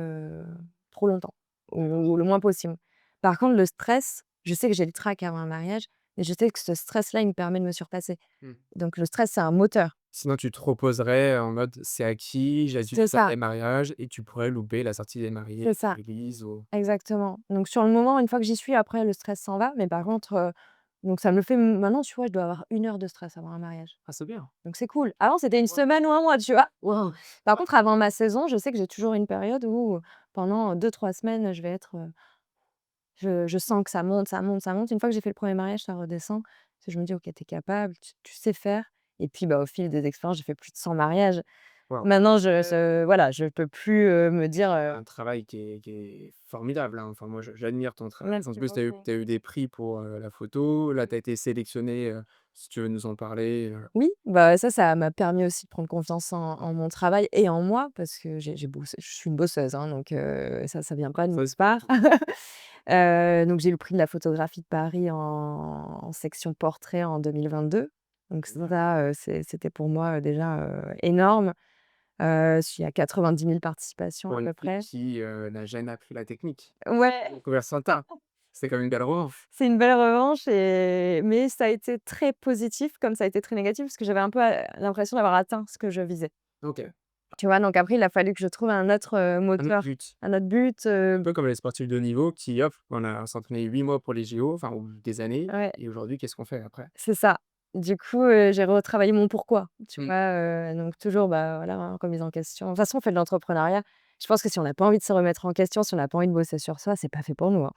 trop longtemps D'accord. ou le moins possible. Par contre, le stress, je sais que j'ai le trac avant un mariage et je sais que ce stress-là, il me permet de me surpasser. Mmh. Donc le stress, c'est un moteur. Sinon, tu te reposerais en mode: «C'est acquis, j'ai dû C'est faire ça, des mariages» et tu pourrais louper la sortie des mariés, c'est ça, l'église ou exactement. Donc sur le moment, une fois que j'y suis, après le stress s'en va. Mais par contre, Donc ça me fait maintenant, tu vois, je dois avoir 1 heure de stress avant un mariage. Ah, c'est bien. Donc c'est cool. Avant, c'était une Ouais. semaine ou un mois, tu vois? Waouh! Par contre, avant ma saison, je sais que j'ai toujours une période où pendant 2 3 semaines, je vais être, je sens que ça monte, ça monte, ça monte. Une fois que j'ai fait le premier mariage, ça redescend. Parce que je me dis: «OK, tu es capable, tu sais faire» et puis, bah, au fil des expériences, j'ai fait plus de 100 mariages. Waouh! Maintenant, je voilà, je peux plus, me dire, Un travail qui est formidable, hein. Enfin, moi, j'admire ton travail. En «Merci plus, tu as eu beaucoup». tu as eu des prix pour, la photo. Là, tu as été sélectionné, si tu veux nous en parler, Oui, bah, ça m'a permis aussi de prendre confiance en mon travail et en moi parce que j'ai bossé je suis une bosseuse, hein, donc ça vient pas de ça nulle c'est part. Donc j'ai eu le prix de la photographie de Paris en section portrait en 2022. Donc génial. ça, c'était pour moi, déjà, énorme. Il y a 90 000 participations Pour à une peu fille près. qui, n'a jamais appris la technique. Ouais, Découvert sur le tas. C'est quand même une belle revanche. c'est une belle revanche mais ça a été très positif comme ça a été très négatif parce que j'avais un peu, l'impression d'avoir atteint ce que je visais. OK. Tu vois? Donc après, il a fallu que je trouve un autre, Un autre moteur, but. un autre but, Un peu comme les sportifs de haut niveau qui, hop, on a s'entraîné 8 mois pour les JO, enfin ou des années ouais, et aujourd'hui, qu'est-ce qu'on fait après? c'est ça. Du coup, j'ai retravaillé mon pourquoi, tu Mmh. vois? Donc toujours, bah, voilà, hein, remise en question. De toute façon, on fait de l'entrepreneuriat. Je pense que si on n'a pas envie de se remettre en question, si on n'a pas envie de bosser sur soi, c'est pas fait pour nous, hein.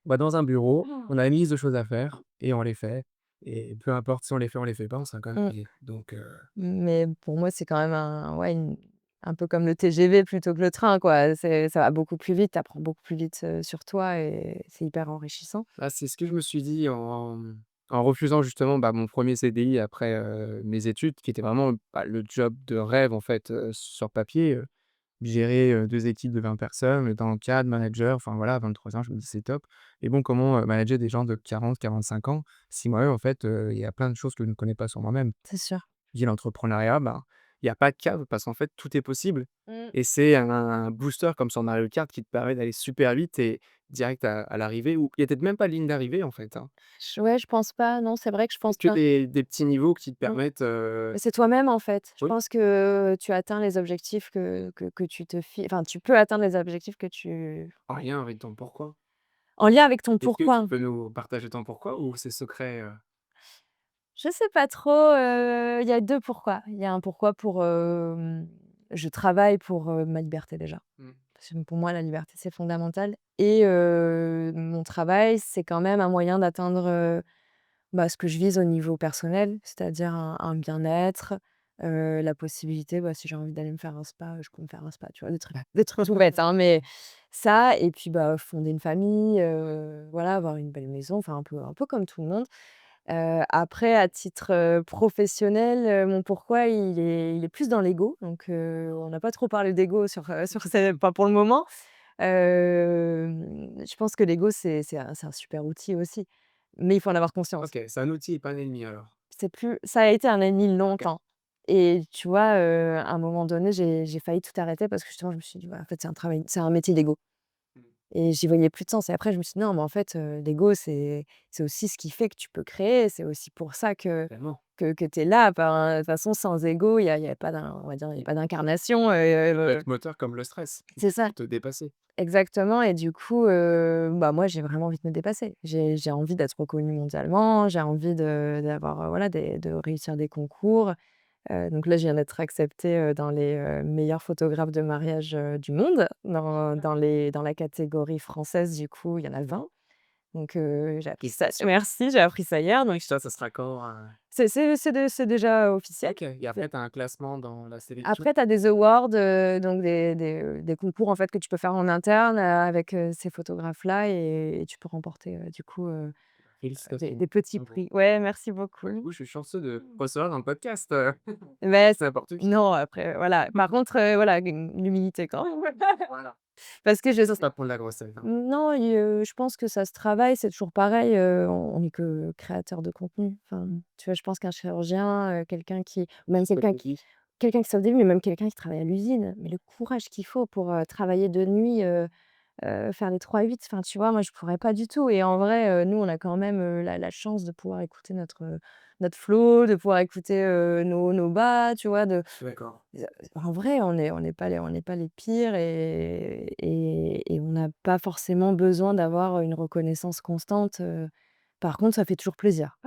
Bah, dans un bureau, Mmh. on a une liste de choses à faire et on les fait et peu importe si on les fait pas, on sera quand même Mmh. payé donc Mais pour moi, c'est quand même un peu comme le TGV plutôt que le train, quoi. Ça va beaucoup plus vite, tu apprends beaucoup plus vite, sur toi et c'est hyper enrichissant. bah, c'est ce que je me suis dit en refusant justement, bah, mon premier CDI après, mes études qui était vraiment, bah, le job de rêve en fait, sur papier, gérer, 2 équipes de 20 personnes, dans le cadre, manager, enfin voilà, à 23 ans, je me dis: «C'est top» et bon, comment, manager des gens de 40-45 ans si moi, en fait, il y a plein de choses que je ne connais pas sur moi-même. C'est sûr. Je dis l'entrepreneuriat, ben, il y a pas de cadre parce qu'en fait, tout est possible Mmh. et c'est un booster comme sur Mario Kart qui te permet d'aller super vite et direct à l'arrivée ou il y a peut-être même pas de ligne d'arrivée, en fait, hein. Ouais, je pense pas. Non, c'est vrai que je pense Que pas. des petits niveaux qui te Mmh. permettent, Mais c'est toi-même, en fait. Je oui, pense que tu atteins les objectifs que tu te fi enfin, tu peux atteindre les objectifs que tu en lien avec ton pourquoi. en lien avec ton Est-ce que tu pourquoi. peux nous partager ton pourquoi ou c'est secret, Je sais pas trop, il y a 2 pourquoi. Il y a un pourquoi pour, je travaille pour, ma liberté déjà. Mmh. Parce que pour moi, la liberté, c'est fondamental et mon travail, c'est quand même un moyen d'atteindre, bah, ce que je vise au niveau personnel, c'est-à-dire un bien-être, la possibilité, bah, si j'ai envie d'aller me faire un spa, je peux me faire un spa, tu vois? Des trucs tout bêtes, hein, mais ça et puis, bah, fonder une famille, voilà, avoir une belle maison, enfin un peu comme tout le monde. Après à titre, professionnel, mon pourquoi il est plus dans l'ego, donc on n'a pas trop parlé d'ego sur ces pas pour le moment. Je pense que l'ego c'est un super outil aussi, mais il faut en avoir conscience. OK, c'est un outil et pas un ennemi alors? Ça a été un ennemi OK. longtemps et tu vois, à un moment donné, j'ai failli tout arrêter parce que justement je me suis dit: «Ouais, en fait, c'est un métier d'ego». Mmh. Et j'y voyais plus de sens et après je me suis dit: «Non, mais en fait, l'ego c'est aussi ce qui fait que tu peux créer, c'est aussi pour ça que Tellement. tu es là». Enfin, de toute façon sans ego, il y a pas on va dire, il y a pas d'incarnation, Ça peut être moteur comme le stress, c'est ça, pour te dépasser. exactement et du coup, bah, moi j'ai vraiment envie de me dépasser. J'ai envie d'être reconnue mondialement, j'ai envie d'avoir, voilà, de réussir des concours. Donc là, je viens d'être acceptée, dans les, meilleurs photographes de mariage, du monde, dans la catégorie française, du coup, il y en a 20. Donc j'ai appris ça Félicitations. merci, j'ai appris ça hier, donc Ça sera quand, c'est déjà officiel. OK et C'est après tu as un classement dans la sélection? après tu as des awards, donc des concours, en fait, que tu peux faire en interne, avec, ces photographes-là et tu peux remporter, du coup, des Félicitations. des petits Bravo. prix. Ouais, merci Bah, du beaucoup. coup, je suis chanceux de te recevoir dans le podcast, Mais c'est n'importe qui. non, après, voilà. Par contre, voilà, l'humilité quand même. Voilà. Parce que je Ça, c'est sais pas prendre la grossesse, hein. non, je pense que ça se travaille, c'est toujours pareil, on n'est que créateur de contenu. Enfin, tu vois, je pense qu'un chirurgien, même C'est quelqu'un comme qui qui? quelqu'un qui sort des mais même quelqu'un qui travaille à l'usine, mais le courage qu'il faut pour, travailler de nuit, faire les 3-8, enfin, tu vois? Moi, je pourrais pas du tout et en vrai, nous, on a quand même, la chance de pouvoir écouter notre flow, de pouvoir écouter, nos bas, tu vois? D'accord. En vrai, on n'est pas les pires et on n'a pas forcément besoin d'avoir une reconnaissance constante, Par contre, ça fait toujours plaisir.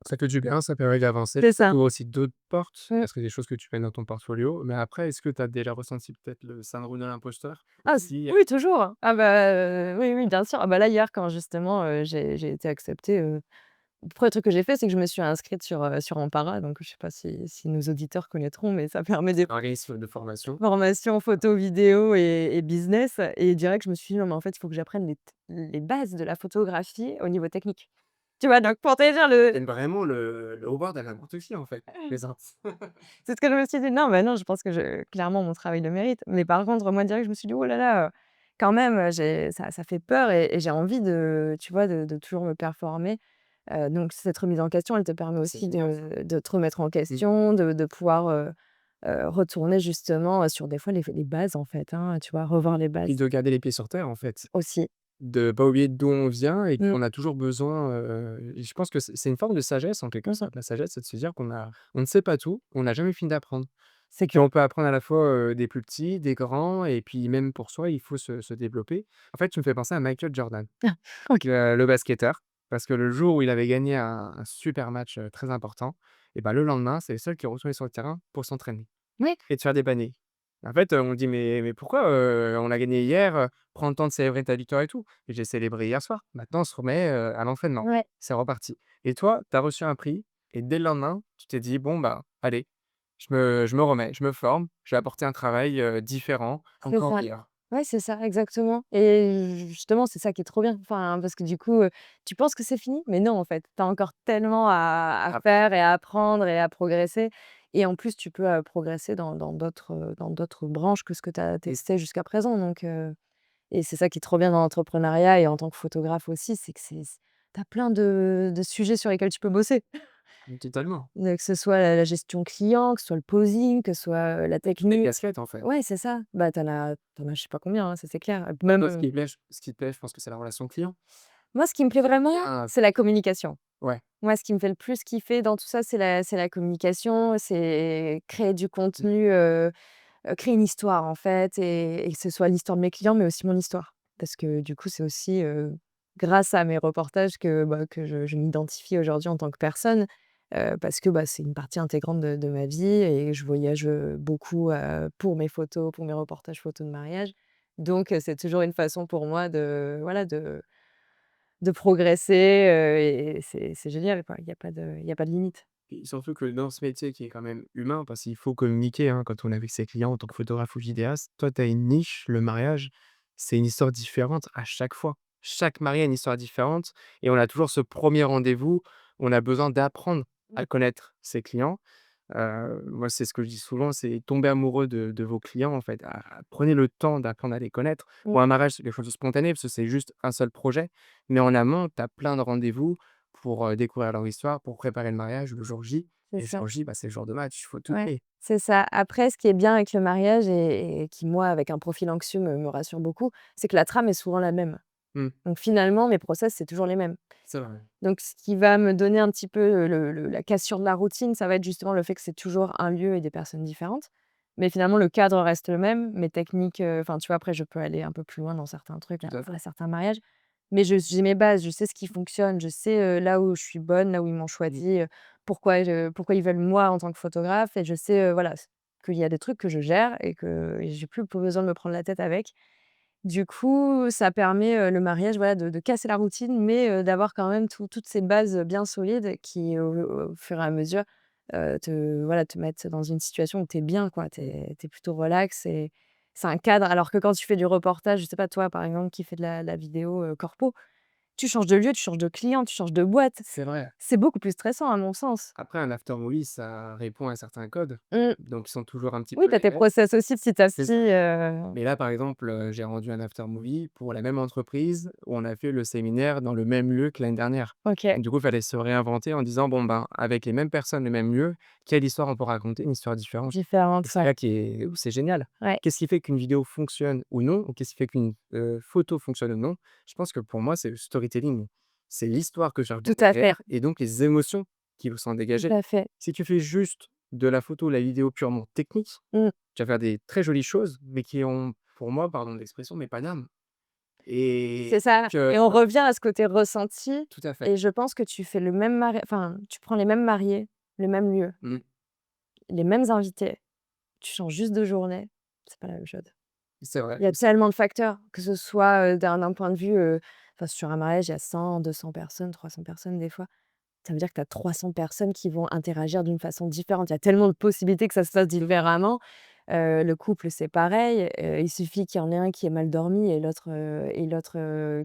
Ça fait du bien, ça permet d'avancer. C'est Ça ça. t'ouvre aussi d'autres portes, Mmh. parce que des choses que tu mets dans ton portfolio. Mais après, est-ce que tu as déjà ressenti peut-être le syndrome de l'imposteur? Ah s Si, Oui, toujours, hein. Ah bah, oui, oui, bien sûr. Ah bah, là, hier, quand justement, j'ai été acceptée, le 1er truc que j'ai fait, c'est que je me suis inscrite sur Ampara, donc je sais pas si nos auditeurs connaîtront, mais ça permet des organisme de formation. formations photo, vidéo et business et direct, je me suis dit: «Non, mais en fait, il faut que j'apprenne les bases de la photographie au niveau technique». Tu vois? Donc pour te dire C'est vraiment le haut-bord à n'importe qui, en fait. Les uns. c'est ce que je me suis dit. Non, mais non, je pense que clairement, mon travail le mérite. Mais par contre, moi, direct, je me suis dit: «Oh là là, quand même, j'ai ça fait peur et j'ai envie de, tu vois, de toujours me performer». Donc cette remise en question, elle te permet C'est aussi génial ça. de te remettre en Mmh. question, de pouvoir, retourner justement, sur des fois les bases, en fait, hein, tu vois? Revoir les Puis bases de garder les pieds sur terre, en fait. aussi. De pas oublier d'où on vient et Mmh. qu'on a toujours besoin, et je pense que c'est une forme de sagesse, en quelque Mmh mh. sorte. La sagesse, c'est de se dire on ne sait pas tout, on n'a jamais fini d'apprendre. C'est Puis clair. on peut apprendre à la fois, des plus petits, des grands et puis même pour soi, il faut se développer. En fait, tu me fais penser à Michael Jordan, Ah, OK. le basketteur, parce que le jour où il avait gagné un super match, très important et bah, le lendemain, c'est le seul qui est retourné sur le terrain pour s'entraîner Oui, et de faire des paniers. En fait, on dit: «Mais pourquoi, on a gagné hier, prends le temps de célébrer ta victoire et tout». Et j'ai célébré hier soir. Maintenant on se remet, à l'entraînement. ouais, C'est reparti. Et toi, tu as reçu un prix et dès le lendemain, tu t'es dit: «Bon, bah, allez, je me remets, je me forme, je vais apporter un travail, différent, c'est encore ça. meilleur». Ouais, c'est ça, exactement et justement, c'est ça qui est trop bien. Enfin, parce que du coup, tu penses que c'est fini, mais non, en fait. Tu as encore tellement à Ah, faire et à apprendre et à progresser et en plus, tu peux, progresser dans d'autres branches que ce que tu as mmh, testé jusqu'à présent donc et c'est ça qui est trop bien dans l'entrepreneuriat et en tant que photographe aussi, c'est que tu as plein de sujets sur lesquels tu peux bosser. totalement. Que ce soit la gestion client, que ce soit le posing, que ce soit, la Toutes les technique. casquettes, en fait. Ouais, c'est ça. Bah, tu en as je sais pas combien, hein, ça c'est clair. Et puis même, Toi, ce qui te plaît, je pense que c'est la relation client. moi, ce qui me plaît vraiment, Bien, c'est la communication. ouais. Moi, ce qui me fait le plus kiffer dans tout ça, c'est la communication, c'est créer du Mmh. contenu, créer une histoire, en fait et que ce soit l'histoire de mes clients, mais aussi mon histoire. Parce que du coup, c'est aussi, grâce à mes reportages que je m'identifie aujourd'hui en tant que personne, parce que, bah, c'est une partie intégrante de ma vie et je voyage, beaucoup, pour mes photos, pour mes reportages photos de mariage. Donc c'est toujours une façon pour moi de, voilà, de progresser, et c'est génial, quoi. Il y a pas de limite. Et surtout que dans ce métier qui est quand même humain, parce qu'il faut communiquer, hein, quand on est avec ses clients en tant que photographe ou vidéaste, toi, tu as une niche, le mariage, c'est une histoire différente à chaque fois. Chaque marié a une histoire différente et on a toujours ce premier rendez-vous, on a besoin d'apprendre à connaître ses clients. Moi, c'est ce que je dis souvent, c'est tomber amoureux de vos clients, en fait. Prenez le temps d'apprendre à les connaître. Mmh, Ou un mariage, c'est quelque chose de spontané, parce que c'est juste un seul projet. Mais en amont, tu as plein de rendez-vous pour découvrir leur histoire, pour préparer le mariage, le jour J. c'est Et le ça. jour J, bah, c'est le jour de match, il faut tout Ouais, donner. c'est ça. Après, ce qui est bien avec le mariage et qui, moi, avec un profil anxieux, me rassure beaucoup, c'est que la trame est souvent la même. Mmh, Donc finalement, mes process, c'est toujours les mêmes. c'est vrai. Donc ce qui va me donner un petit peu la cassure de la routine, ça va être justement le fait que c'est toujours un lieu et des personnes différentes. Mais finalement, le cadre reste le même. Mes techniques, enfin, tu vois, après, je peux aller un peu plus loin dans certains trucs, Tout à fait. à certains mariages. Mais j'ai mes bases, je sais ce qui fonctionne, je sais, là où je suis bonne, là où ils m'ont Mmh. choisie, pourquoi ils veulent moi en tant que photographe et je sais, voilà, qu'il y a des trucs que je gère et j'ai plus besoin de me prendre la tête avec. Du coup, ça permet, le mariage, voilà, de casser la routine, mais d'avoir quand même toutes ces bases, bien solides qui, au fur et à mesure, te mettent dans une situation où tu es bien, quoi. Tu es plutôt relax et c'est un cadre. Alors que quand tu fais du reportage, je sais pas, toi, par exemple, qui fais de la vidéo, corpo, tu changes de lieu, tu changes de client, tu changes de boîte. C'est vrai. C'est beaucoup plus stressant à mon sens. Après, un after movie, ça répond à certains codes, Mmh. donc ils sont toujours un petit Oui, peu tu as les tes mêmes. process aussi petit à C'est petit, ça. Mais là, par exemple, j'ai rendu un after movie pour la même entreprise où on a fait le séminaire dans le même lieu que l'année dernière. OK, Donc du coup, il fallait se réinventer en disant: «Bon, ben, avec les mêmes personnes, le même lieu, quelle histoire on peut raconter? Une histoire différente». Et différente, c'est ouais. là qui est où c'est génial. Ouais, Qu'est-ce qui fait qu'une vidéo fonctionne ou non? Ou qu'est-ce qui fait qu'une, photo fonctionne ou non? Je pense que pour moi, c'est le storytelling. C'est l'histoire que je tout raconte à fait, derrière et donc les émotions qui vont s'en tout dégager. à fait. Si tu fais juste de la photo ou la vidéo purement technique, Mmh. tu vas faire des très jolies choses, mais qui ont, pour moi, pardon de l'expression, mais pas d'âme. C'est et ça que et on revient à ce côté ressenti tout à fait. et je pense que tu fais le même tu prends les mêmes mariés, le même lieu, Mmh, les mêmes invités, tu changes juste de journée, c'est pas la même chose. c'est vrai. Il y a tellement de facteurs, que ce soit, d'un point de vue, sur un mariage, il y a 100-200 personnes, 300 personnes des fois. Ça veut dire que tu as 300 personnes qui vont interagir d'une façon différente. Il y a tellement de possibilités que ça se fasse différemment. Le couple, c'est pareil, il suffit qu'il y en ait un qui ait mal dormi et l'autre,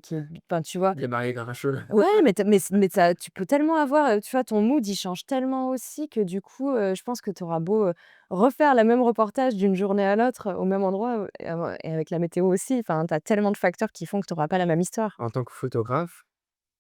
qui enfin, tu vois? Les mariés grincheux. Ouais, mais ça tu peux tellement avoir, tu vois, ton mood, il change tellement aussi que du coup, je pense que tu auras beau, refaire le même reportage d'une journée à l'autre, au même endroit, et avec la météo aussi, enfin, tu as tellement de facteurs qui font que tu auras pas la même histoire. En tant que photographe,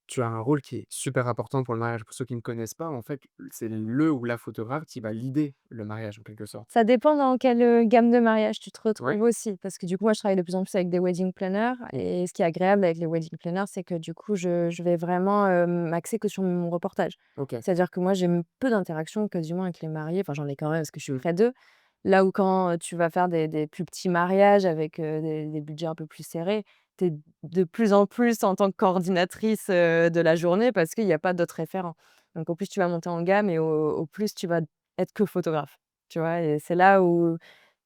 tu as un rôle qui est super important pour le mariage. Pour ceux qui ne connaissent pas, en fait, c'est le ou la photographe qui va leader le mariage en quelque sorte. Ça dépend dans quelle, gamme de mariage tu te Ouais? retrouves aussi, parce que du coup, moi, je travaille de plus en plus avec des wedding planners Mmh. et ce qui est agréable avec les wedding planners, c'est que du coup, je vais vraiment, m'axer que sur mon reportage. OK. C'est-à-dire que moi, j'ai peu d'interactions quasiment avec les mariés, enfin, j'en ai quand même parce que je suis Mmh. près d'eux. Là où quand, tu vas faire des plus petits mariages avec, des budgets un peu plus serrés, tu es de plus en plus en tant que coordinatrice, de la journée parce qu'il y a pas d'autres référents. Donc au plus tu vas monter en gamme et au plus tu vas être que photographe. Tu vois? Et c'est là où,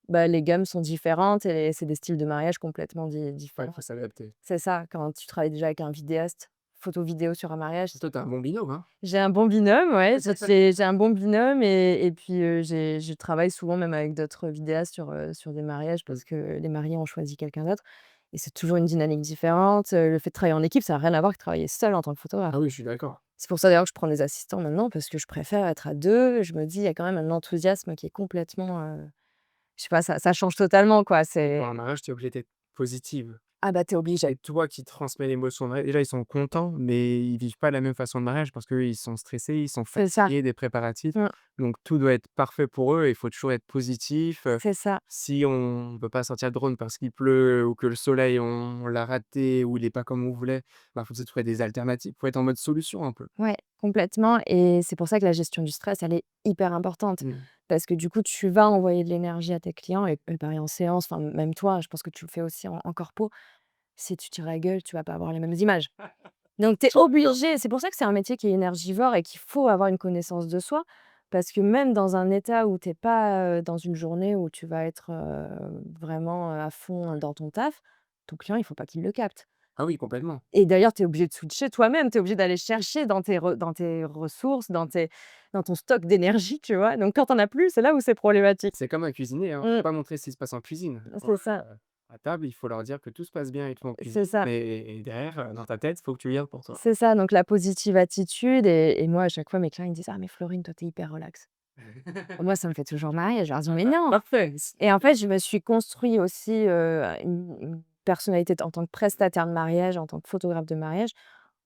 bah, les gammes sont différentes et c'est des styles de mariage complètement Ouais, différents. faut s'adapter. C'est ça, quand tu travailles déjà avec un vidéaste, photo vidéo sur un mariage, Toi, tu as un bon binôme, hein? j'ai un bon binôme, ouais, j'ai un bon binôme et puis, je travaille souvent même avec d'autres vidéastes sur des mariages Mmh. parce que les mariés ont choisi quelqu'un d'autre et c'est toujours une dynamique différente. Le fait de travailler en équipe, ça a rien à voir que travailler seul en tant que photographe. Ah oui, je suis d'accord. C'est pour ça d'ailleurs que je prends des assistants maintenant parce que je préfère être à 2. Je me dis: «Il y a quand même un enthousiasme qui est complètement, je sais pas, ça change totalement, quoi, Et pour c'est un mariage, tu es obligée d'être positive. ah bah, tu es obligé. C'est toi qui transmets l'émotion. Ouais, déjà, ils sont contents, mais ils vivent pas la même façon de mariage parce qu'eux, ils sont stressés, ils sont C'est ça. fatigués des préparatifs. Mmh, Donc tout doit être parfait pour eux et il faut toujours être positif. c'est ça. Si on ne peut pas sortir le drone parce qu'il pleut ou que le soleil, on l'a raté ou il est pas comme on voulait, bah, faut essayer de trouver des alternatives. Faut être en mode solution un peu. Ouais, complètement et c'est pour ça que la gestion du stress, elle est hyper importante. Mmh. Parce que du coup, tu vas envoyer de l'énergie à tes clients et pareil en séance, enfin même toi, je pense que tu le fais aussi en corpo. Si tu tires la gueule, tu vas pas avoir les mêmes images. Donc tu es obligé, c'est pour ça que c'est un métier qui est énergivore et qu'il faut avoir une connaissance de soi. Parce que même dans un état où tu es pas, dans une journée où tu vas être, vraiment, à fond dans ton taf, ton client, il faut pas qu'il le capte. Ah oui, complètement. Et d'ailleurs, tu es obligé de switcher toi-même, tu es obligé d'aller chercher dans tes ressources, dans ton stock d'énergie, tu vois? Donc quand tu en as plus, c'est là où c'est problématique. C'est comme un cuisinier, hein. Faut Mmh, pas montrer ce qui se passe en cuisine. c'est ça, À table, il faut leur dire que tout se passe bien et tout en cuisine, c'est ça. mais derrière, dans ta tête, faut que tu gardes pour toi. C'est ça, donc la positive attitude et moi, à chaque fois, mes clients, ils me disent: «Ah mais Florine, toi, tu es hyper relax». Moi, ça me fait toujours marrer, je leur dis: «Mais non!» Parfait. et en fait, je me suis construit aussi, une personnalité en tant que prestataire de mariage, en tant que photographe de mariage,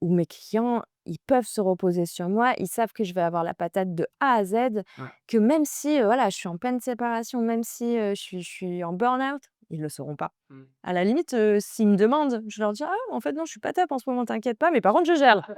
où mes clients, ils peuvent se reposer sur moi. Ils savent que je vais avoir la patate de A à Z, Ouais. que même si, voilà, je suis en pleine séparation, même si, je suis en burn-out, ils le sauront pas. Mmh. À la limite, s'ils me demandent, je leur dis: «Ah en fait non, je suis pas top en ce moment, t'inquiète pas, mais par contre je gère».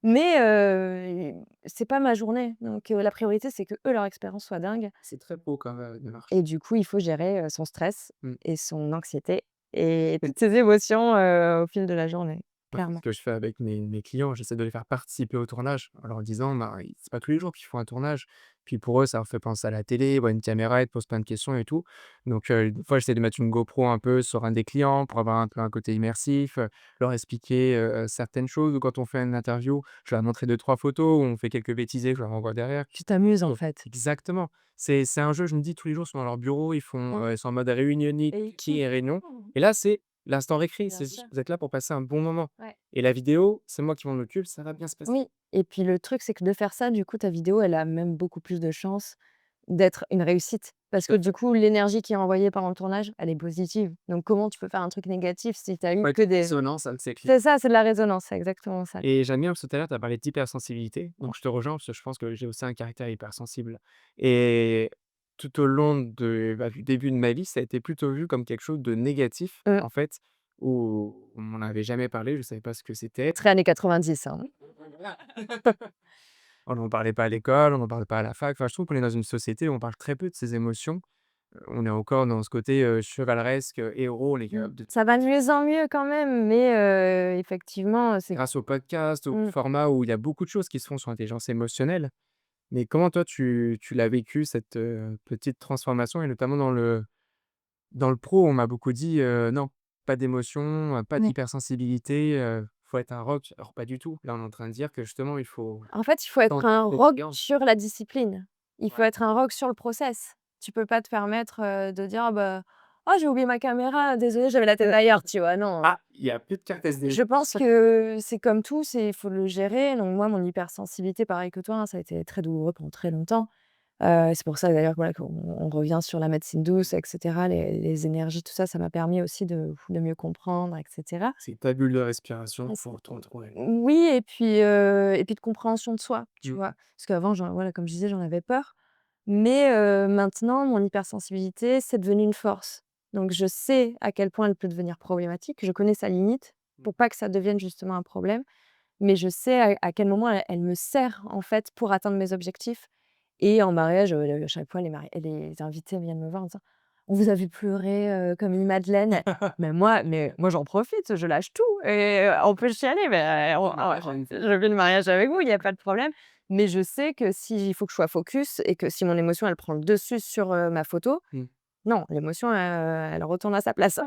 Mais c'est pas ma journée, donc la priorité, c'est qu'eux, leur expérience soit dingue C'est très beau comme, démarche. et du coup, il faut gérer, son stress Mmh. et son anxiété et toutes ses émotions, au fil de la journée, Ouais, c'est ce clairement. que je fais avec mes clients, j'essaie de les faire participer au tournage en leur disant: «Bah, i c'est pas tous les jours qu'ils font un tournage». Puis pour eux, ça leur fait penser à la télé, ils voient une caméra, ils te posent plein de questions et tout. Donc des fois, j'essaie de mettre une GoPro un peu sur un des clients pour avoir un peu un côté immersif, leur expliquer, certaines choses ou quand on fait une interview, je vais leur montrer 2-3 photos où on fait quelques bêtisés, je leur envoie derrière. Tu t'amuses, en Mmh. fait. Exactement. C'est un jeu, je me dis tous les jours, ils sont dans leur bureau, ils sont en mode réunionnite Et qui est réunion et là, c'est l'instant récré, bien c'est sûr. juste vous êtes là pour passer un bon moment Ouais. et la vidéo, c'est moi qui m'en occupe, ça va bien se passer. Oui et puis le truc, c'est que de faire ça, du coup, ta vidéo, elle a même beaucoup plus de chances d'être une réussite. Parce Tout que à du fait. coup, l'énergie qui est envoyée pendant le tournage, elle est positive. Donc comment tu peux faire un truc négatif si tu as eu Faut être que des résonance avec ses clients c'est ça, c'est de la résonance, c'est exactement ça. et j'aime bien parce que tout à l'heure, tu as parlé d'hypersensibilité, donc je te rejoins parce que je pense que j'ai aussi un caractère hypersensible et tout au long du début de ma vie, ça a été plutôt vu comme quelque chose de négatif, Mmh. en fait, où on m'en avait jamais parlé, je savais pas ce que c'était. Très années 90, hein. On n'en parlait pas à l'école, on n'en parlait pas à la fac. Enfin, je trouve qu'on est dans une société où on parle très peu de ses émotions On est encore dans ce côté, chevaleresque, héros, les Mmh. capables de Ça va de mieux en mieux quand même, mais effectivement, c'est grâce au podcast, au mmh. format où il y a beaucoup de choses qui se font sur l'intelligence émotionnelle. Mais comment toi tu l'as vécu cette, petite transformation et notamment dans le pro, on m'a beaucoup dit, «Non, pas d'émotion, pas Ouais. d'hypersensibilité, faut être un rock». Alors pas du tout. Là, on est en train de dire que justement il faut En fait, il faut être tenter un des rogue expériences. sur la discipline. Il faut Ouais. être un rogue sur le process. Tu peux pas te permettre, de dire: «Ah bah, oh j'ai oublié ma caméra, désolé, j'avais la tête ailleurs», tu vois? Non. Ah, il y a plus de carte SD. Je pense que c'est comme tout, il faut le gérer. Donc moi, mon hypersensibilité, pareil que toi, hein, ça a été très douloureux pendant très longtemps. C'est pour ça d'ailleurs, voilà, qu'on revient sur la médecine douce et cetera, les énergies, tout ça, ça m'a permis aussi de mieux comprendre et cetera. C'est ta bulle de respiration, Et c faut te retrouver. oui et puis de compréhension de soi, tu Mmh. vois? Parce qu'avant, voilà, comme je disais, j'en avais peur. Mais maintenant, mon hypersensibilité, c'est devenu une force. Donc je sais à quel point elle peut devenir problématique. Je connais sa limite Mmh. pour pas que ça devienne justement un problème. Mais je sais à quel moment elle me sert, en fait, pour atteindre mes objectifs. Et en mariage, à chaque fois, les invités viennent me voir en disant: «On vous a vu pleurer, comme une madeleine». Mais moi, j'en profite, je lâche tout et on peut chialer, mais Le mariage a une je vis le mariage avec vous, il y a pas de problème. Mais je sais que s'il faut que je sois focus et que si mon émotion, elle prend le dessus sur, ma photo, Mmh. non, l'émotion, elle retourne à sa place.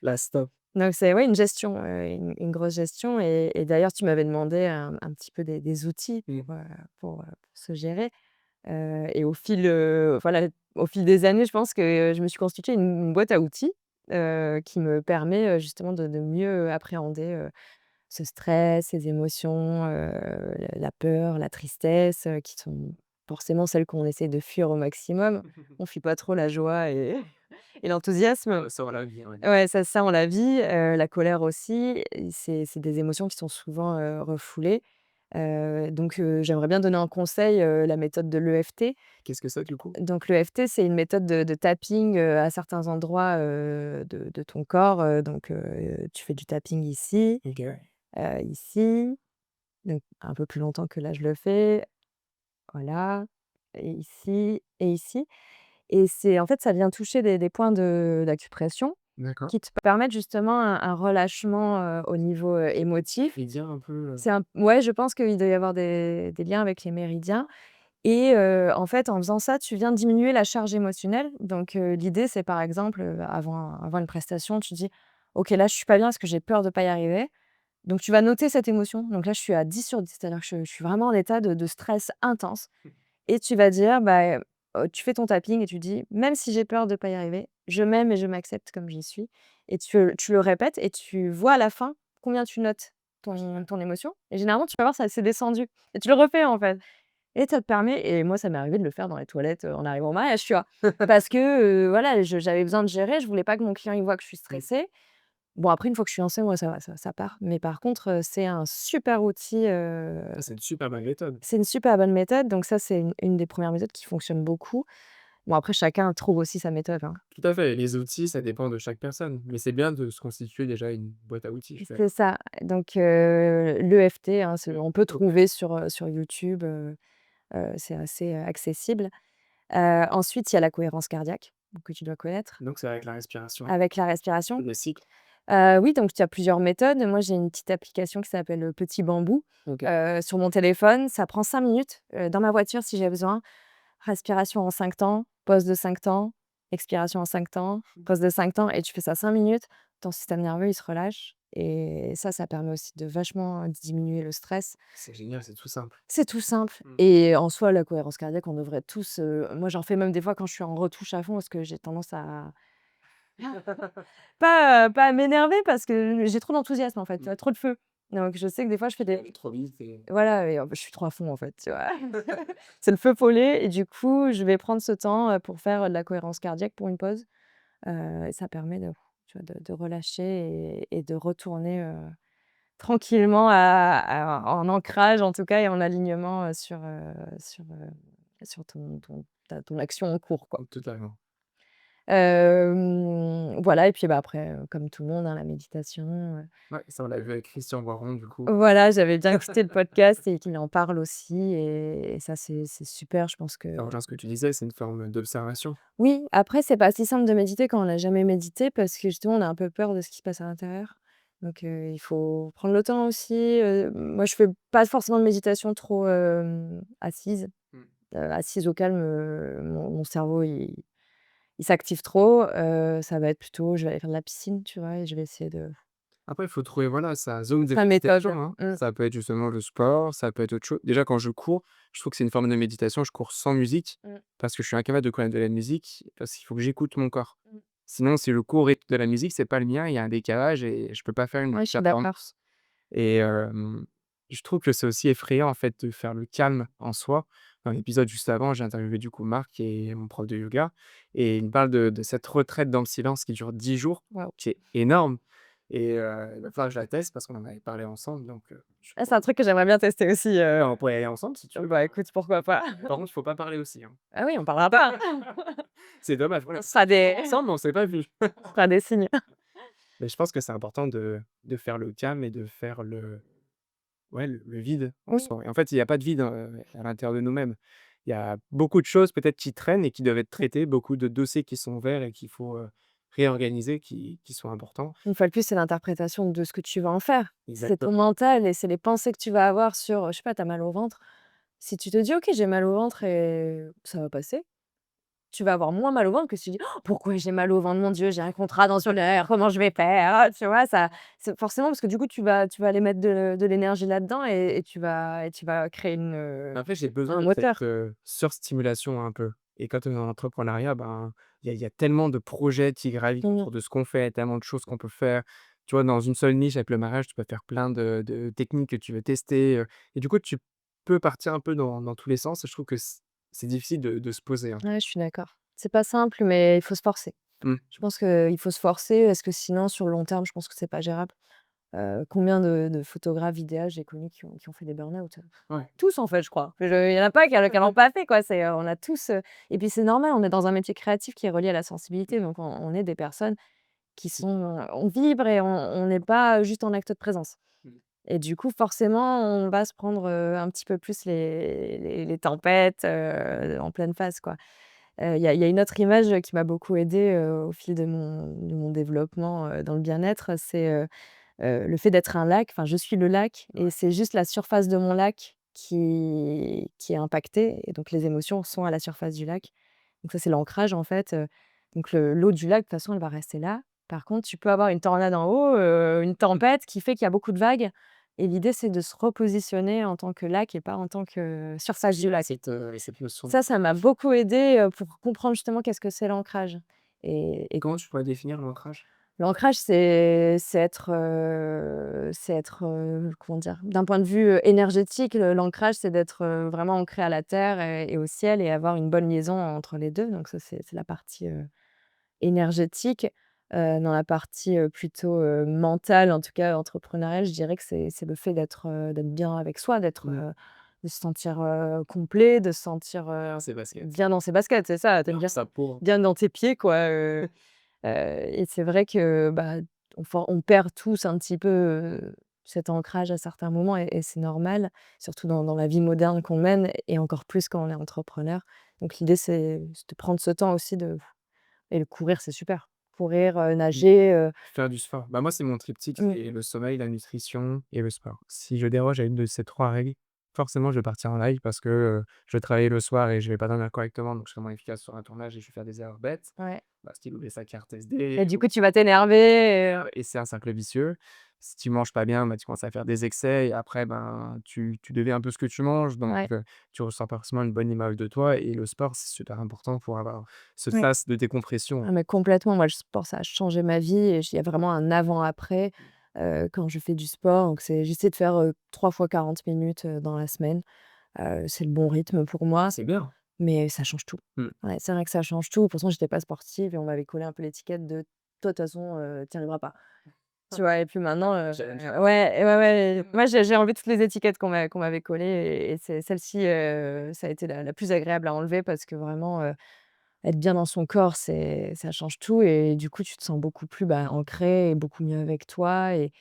La stop. Donc c'est ouais, une gestion, une grosse gestion et d'ailleurs tu m'avais demandé un petit peu des outils Mmh. pour se gérer, et voilà, au fil des années, je pense que je me suis constitué une boîte à outils, qui me permet, justement de mieux appréhender, ce stress, ces émotions, la peur, la tristesse, qui sont forcément celles qu'on essaie de fuir au maximum. On fuit pas trop la joie et et l'enthousiasme. Ça, on l'a vu, ouais. Ouais, ça on la vit, la colère aussi et c'est des émotions qui sont souvent, refoulées, donc j'aimerais bien donner un conseil, la méthode de l'EFT. Qu'est-ce que c'est du coup? Donc l'EFT, c'est une méthode de tapping, à certains endroits, de ton corps, donc tu fais du tapping ici, OK, ouais. ici, donc un peu plus longtemps que là je le fais, voilà et ici et c'est en fait, ça vient toucher des points d'acupression D'accord. qui te permettent justement un relâchement, au niveau, émotif. Méridien un peu, C'est un ouais, je pense qu'il doit y avoir des liens avec les méridiens et en fait, en faisant ça, tu viens diminuer la charge émotionnelle. Donc l'idée, c'est par exemple, avant une prestation, tu dis: «OK, là, je suis pas bien parce que j'ai peur de pas y arriver». Donc tu vas noter cette émotion. Donc là, je suis à 10/10, c'est-à-dire que je suis vraiment en état de stress intense et tu vas dire, bah, tu fais ton tapping et tu dis: «Même si j'ai peur de pas y arriver, je m'aime et je m'accepte comme j'y suis» et tu le répètes et tu vois à la fin combien tu notes ton émotion et généralement, tu vas voir, ça s'est descendu et tu le refais, en fait et ça te permet et moi, ça m'est arrivé de le faire dans les toilettes, en arrivant au mariage, tu vois? Parce que, voilà, j'avais besoin de gérer, je voulais pas que mon client, il voit que je suis Mmh. stressée. Bon, après, une fois que je suis lancée, moi, ça va, ça part. Mais par contre, c'est un super outil, Ça, c'est une super bonne méthode. c'est une super bonne méthode. Donc ça, c'est une des premières méthodes qui fonctionne beaucoup. Bon, après, chacun trouve aussi sa méthode, hein. Tout à fait, les outils, ça dépend de chaque personne, mais c'est bien de se constituer déjà une boîte à outils, je suis C'est d'accord. ça. Donc l'EFT, hein, Mmh. on peut OK. trouver sur YouTube, c'est assez, accessible. Ensuite, il y a la cohérence cardiaque, donc que tu dois connaître, Donc c'est avec la respiration, avec la respiration. le cycle. Oui, donc il y a plusieurs méthodes. Moi, j'ai une petite application qui s'appelle, Petit Bambou, OK. sur mon téléphone. Ça prend 5 minutes, dans ma voiture si j'ai besoin. Respiration en 5 temps, pause de 5 temps, expiration en 5 temps, pause de 5 temps et tu fais ça 5 minutes. Ton système nerveux, il se relâche et ça permet aussi de vachement diminuer le stress. C'est génial, c'est tout simple. C'est tout simple Mmh. et en soi, la cohérence cardiaque, on devrait tous, moi, j'en fais même des fois quand je suis en retouche à fond parce que j'ai tendance à pas à m'énerver parce que j'ai trop d'enthousiasme, en fait, tu Mmh. vois? Trop de feu. Donc je sais que des fois, je fais Tu vas des aller trop vite et voilà et je suis trop à fond, en fait, tu vois? C'est le feu follet et du coup, je vais prendre ce temps, pour faire, de la cohérence cardiaque pour une pause, et ça permet tu vois, de relâcher et de retourner, tranquillement en ancrage, en tout cas et en alignement, sur ton action en cours, quoi. totalement. Voilà et puis, bah, après, comme tout le monde, hein, la méditation, Ouais, ça on l'a vu avec Christian Boiron du coup. voilà, j'avais bien écouté le podcast et qu'il en parle aussi et ça, c'est super. Je pense que Ça rejoint ce que tu disais, c'est une forme d'observation. oui, après, c'est pas si simple de méditer quand on n'a jamais médité parce que justement, on a un peu peur de ce qui se passe à l'intérieur. Donc, il faut prendre le temps aussi. Moi, je fais pas forcément de méditation trop, assise. Mmh. Assise au calme, mon cerveau, il s'active trop. Ça va être plutôt je vais aller faire de la piscine, tu vois? Et je vais essayer de Après, il faut trouver, voilà, sa zone de sa méthode. méditation, hein. Mmh. Ça peut être justement le sport, ça peut être autre chose. Déjà, quand je cours, je trouve que c'est une forme de méditation. Je cours sans musique Mmh. parce que je suis incapable de connaître de la musique, parce qu'il faut que j'écoute mon corps. Mmh. Sinon, si le cours est de la musique, c'est pas le mien, il y a un décalage et je peux pas faire une Ouais, je suis d'accord. performance. Et je trouve que c'est aussi effrayant, en fait, de faire le calme en soi. Dans l'épisode juste avant, j'ai interviewé du coup Marc, qui est mon prof de yoga et il me parle de cette retraite dans le silence qui dure 10 jours, Waouh! qui est énorme et il va falloir que je la teste parce qu'on en avait parlé ensemble donc je Ah, c'est un truc que j'aimerais bien tester aussi, ouais, on pourrait y aller ensemble si tu veux. bah, écoute, pourquoi pas? Par contre, il faut pas parler aussi, hein. Ah oui, on parlera pas. C'est dommage, On voilà. se fera des Ensemble, mais on s'est pas vus. on se fera des signes. Mais je pense que c'est important de faire le calme et de faire le ouais, le vide en Oui. soi et en fait, il y a pas de vide, à l'intérieur de nous-mêmes. Il y a beaucoup de choses peut-être qui traînent et qui doivent être traitées, beaucoup de dossiers qui sont ouverts et qu'il faut, réorganiser, qui sont importants. Une fois de plus, c'est l'interprétation de ce que tu vas en faire. C'est ton Exactement. mental et c'est les pensées que tu vas avoir sur, je sais pas, tu as mal au ventre. Si tu te dis: «OK, j'ai mal au ventre et ça va passer», tu vas avoir moins mal au ventre que si tu dis: «Oh, pourquoi j'ai mal au ventre? Mon Dieu, j'ai un contrat dans sur l'air, comment je vais faire?» Tu vois? Ça c'est forcément parce que du coup, tu vas aller mettre de l'énergie là-dedans et tu vas créer En fait, j'ai besoin un de cette, moteur. surstimulation un peu et quand on est dans l'entrepreneuriat, ben, il y a tellement de projets qui gravitent Mmh. autour de ce qu'on fait, tellement de choses qu'on peut faire. Tu vois, dans une seule niche avec le mariage, tu peux faire plein de techniques que tu veux tester, et du coup, tu peux partir un peu dans tous les sens et je trouve que c'est difficile de se poser, hein. Ouais, je suis d'accord. C'est pas simple, mais il faut se forcer. Mmh. Je pense qu'il faut se forcer parce que sinon, sur le long terme, je pense que c'est pas gérable. Combien de photographes, vidéastes j'ai connus qui ont fait des burn-out? Ouais. Tous, en fait, je crois. Il y en a pas qui l'ont pas fait, quoi. On a tous, et puis c'est normal, on est dans un métier créatif qui est relié à la sensibilité, donc on est des personnes qui sont on vibre et on n'est pas juste en acte de présence Mmh. et du coup, forcément, on va se prendre, un petit peu plus les tempêtes, en pleine face, quoi. Il y a une autre image qui m'a beaucoup aidée, au fil de mon développement, dans le bien-être, c'est, le fait d'être un lac, enfin je suis le lac et Ouais. c'est juste la surface de mon lac qui est impactée et donc les émotions sont à la surface du lac. Donc ça, c'est l'ancrage en fait, donc l'eau du lac de toute façon, elle va rester là. Par contre, tu peux avoir une tornade en haut, une tempête qui fait qu'il y a beaucoup de vagues et l'idée, c'est de se repositionner en tant que lac et pas en tant que surface du lac. Cette notion. Ça m'a beaucoup aidée, pour comprendre justement qu'est-ce que c'est l'ancrage et Comment tu pourrais définir l'ancrage? l'ancrage, comment dire? D'un point de vue, énergétique, l'ancrage, c'est d'être, vraiment ancré à la terre et au ciel et avoir une bonne liaison entre les 2. Donc ça, c'est la partie, énergétique. Dans la partie, plutôt, mentale, en tout cas entrepreneuriale, je dirais que c'est le fait d'être bien avec soi, Mmh. de se sentir, complet, de se sentir, C'est basket. bien dans ses baskets, c'est ça, tu bien Sa peau. bien dans tes pieds, quoi, et c'est vrai que, bah, on perd tous un petit peu, cet ancrage à certains moments et c'est normal, surtout dans la vie moderne qu'on mène et encore plus quand on est entrepreneur. Donc l'idée, c'est de prendre ce temps aussi de et le courir, c'est super. Courir, Mmh. nager, Faire du sport. Bah, moi, c'est mon triptyque, mmh, c'est le sommeil, la nutrition et le sport. Si je déroge à une de ces 3 règles, forcément, je vais partir en live parce que, je vais travailler le soir et je vais pas dormir correctement, donc je serai moins efficace sur un tournage et je vais faire des erreurs bêtes. ouais Bah, style oublier sa carte SD et du coup, tu vas t'énerver, et c'est un cercle vicieux. Si tu manges pas bien, bah, tu commences à faire des excès et après, ben, tu deviens un peu ce que tu manges, donc ouais, tu ressens pas forcément une bonne image de toi et le sport, c'est super important pour avoir ce ouais. sas de décompression. Ah mais complètement, moi le sport ça a changé ma vie et il y a vraiment un avant-après, quand je fais du sport. Donc j'essaie de faire, 3 fois 40 minutes, dans la semaine. C'est le bon rythme pour moi, C'est bien. mais ça change tout. Mmh. Ouais, c'est vrai que ça change tout. Pourtant j'étais pas sportive et on m'avait collé un peu l'étiquette de: «Toi de toute façon, tu y arriveras pas». Tu vois? Et puis maintenant, Challenge. ouais, ouais, ouais, moi j'ai enlevé toutes les étiquettes qu'on m'avait collées et c'est celle-ci, ça a été la plus agréable à enlever parce que vraiment, être bien dans son corps, ça change tout et du coup, tu te sens beaucoup plus, bah, ancré et beaucoup mieux avec toi et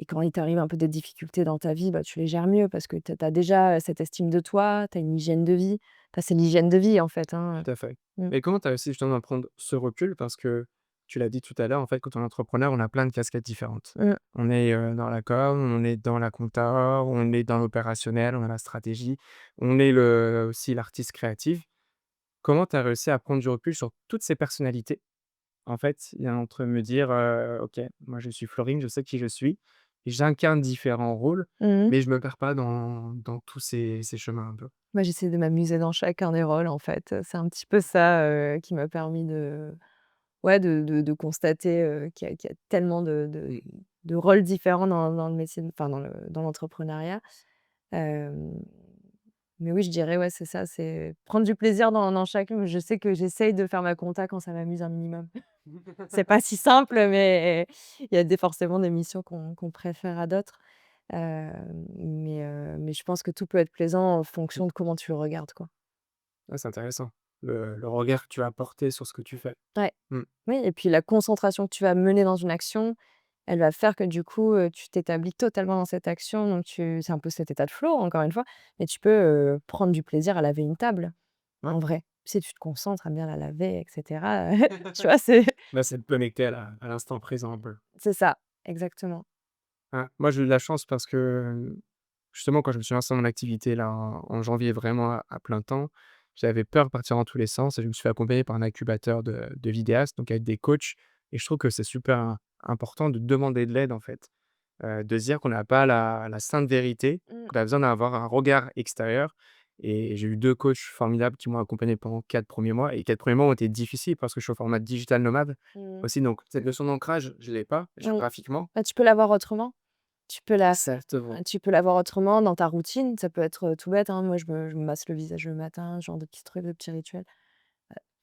quand il t'arrive un peu des difficultés dans ta vie, bah, tu les gères mieux parce que tu as déjà cette estime de toi, tu as une hygiène de vie. Enfin, c'est l'hygiène de vie, en fait, hein. Tout à fait. Mmh. Mais comment tu as réussi justement à prendre ce recul? Parce que tu l'as dit tout à l'heure, en fait, quand on est entrepreneur, on a plein de casquettes différentes. Mmh. On est, dans la com, on est dans la compta, on est dans l'opérationnel, on a la stratégie, on est aussi l'artiste créatif. Comment tu as réussi à prendre du recul sur toutes ces personnalités? En fait, il y a entre me dire, «OK, moi je suis Florine, je sais qui je suis, et j'incarne différents rôles, Mmh. mais je me perds pas dans tous ces chemins un peu». Moi, j'essaie de m'amuser dans chacun des rôles, en fait, c'est un petit peu ça, qui m'a permis de ouais, de constater, qu'il y a tellement de rôles différents dans le métier enfin, dans l'entrepreneuriat. Hem, mais oui, je dirais, ouais, c'est ça, c'est prendre du plaisir dans chacun. Je sais que j'essaye de faire ma compta quand ça m'amuse un minimum. C'est pas si simple, mais il y a forcément des missions qu'on préfère à d'autres. Mais je pense que tout peut être plaisant en fonction de comment tu le regardes, quoi. Ouais, c'est intéressant. Le regard que tu vas porter sur ce que tu fais. Ouais. Mmh. Oui et puis la concentration que tu vas mener dans une action, elle va faire que du coup, tu t'établis totalement dans cette action, donc c'est un peu cet état de flow encore une fois, mais tu peux, prendre du plaisir à laver une table, Ouais. en vrai. Si tu te concentres à bien la laver et cetera, tu vois? C'est Bah, c'est de connecter à l'instant présent un peu. c'est ça, exactement. Ah, moi, j'ai eu de la chance parce que, justement, quand je me suis lancé dans mon activité là en janvier vraiment à plein temps, j'avais peur de partir dans tous les sens et je me suis fait accompagner par un incubateur de vidéastes, donc avec des coachs, et je trouve que c'est super important de demander de l'aide, en fait. De se dire qu'on n'a pas la sainte vérité, Mmh. qu'on a besoin d'avoir un regard extérieur, et j'ai eu 2 coachs formidables qui m'ont accompagné pendant 4 premiers mois, et 4 premiers mois ont été difficiles parce que je suis au format digital nomade Mmh. aussi, donc cette notion d'ancrage, je l'ai pas Oui. géographiquement. Bah, tu peux l'avoir autrement. Tu peux la Exactement. tu peux l'avoir autrement dans ta routine. Ça peut être, tout bête, hein. Moi, je me masse le visage le matin, ce genre de petits trucs, de petits rituels.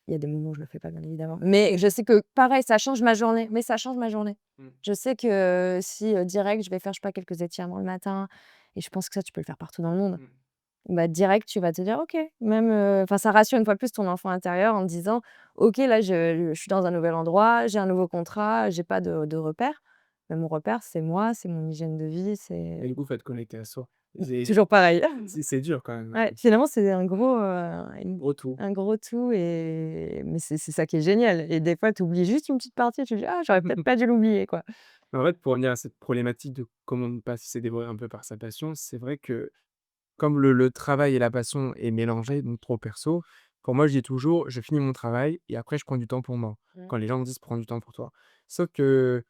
Il y a des moments où je le fais pas, bien évidemment. Mais je sais que pareil, ça change ma journée, mais ça change ma journée. Mmh. Je sais que si, direct, je vais faire, je sais pas, quelques étirements le matin et je pense que ça, tu peux le faire partout dans le monde. Mmh. Bah, direct, tu vas te dire: «OK», même, enfin, ça rassure une fois de plus ton enfant intérieur en te disant: «OK, là, je suis dans un nouvel endroit, j'ai un nouveau contrat, j'ai pas de repères». Mais mon repère, c'est moi, c'est mon hygiène de vie, Et c'est du coup, faut être connecté à soi. C'est toujours pareil. c'est dur quand même, Ouais, finalement, c'est gros tout. un gros tout et mais c'est ça qui est génial et des fois, tu oublies juste une petite partie, tu te dis: «Ah, j'aurais peut-être pas dû l'oublier, quoi». En fait, pour revenir à cette problématique de comment ne pas se laisser dévorer un peu par sa passion, c'est vrai que comme le travail et la passion est mélangé, donc trop perso, pour moi, je dis toujours: «Je finis mon travail et après je prends du temps pour moi». Mmh. Quand les gens me disent: «Prends du temps pour toi». Sauf que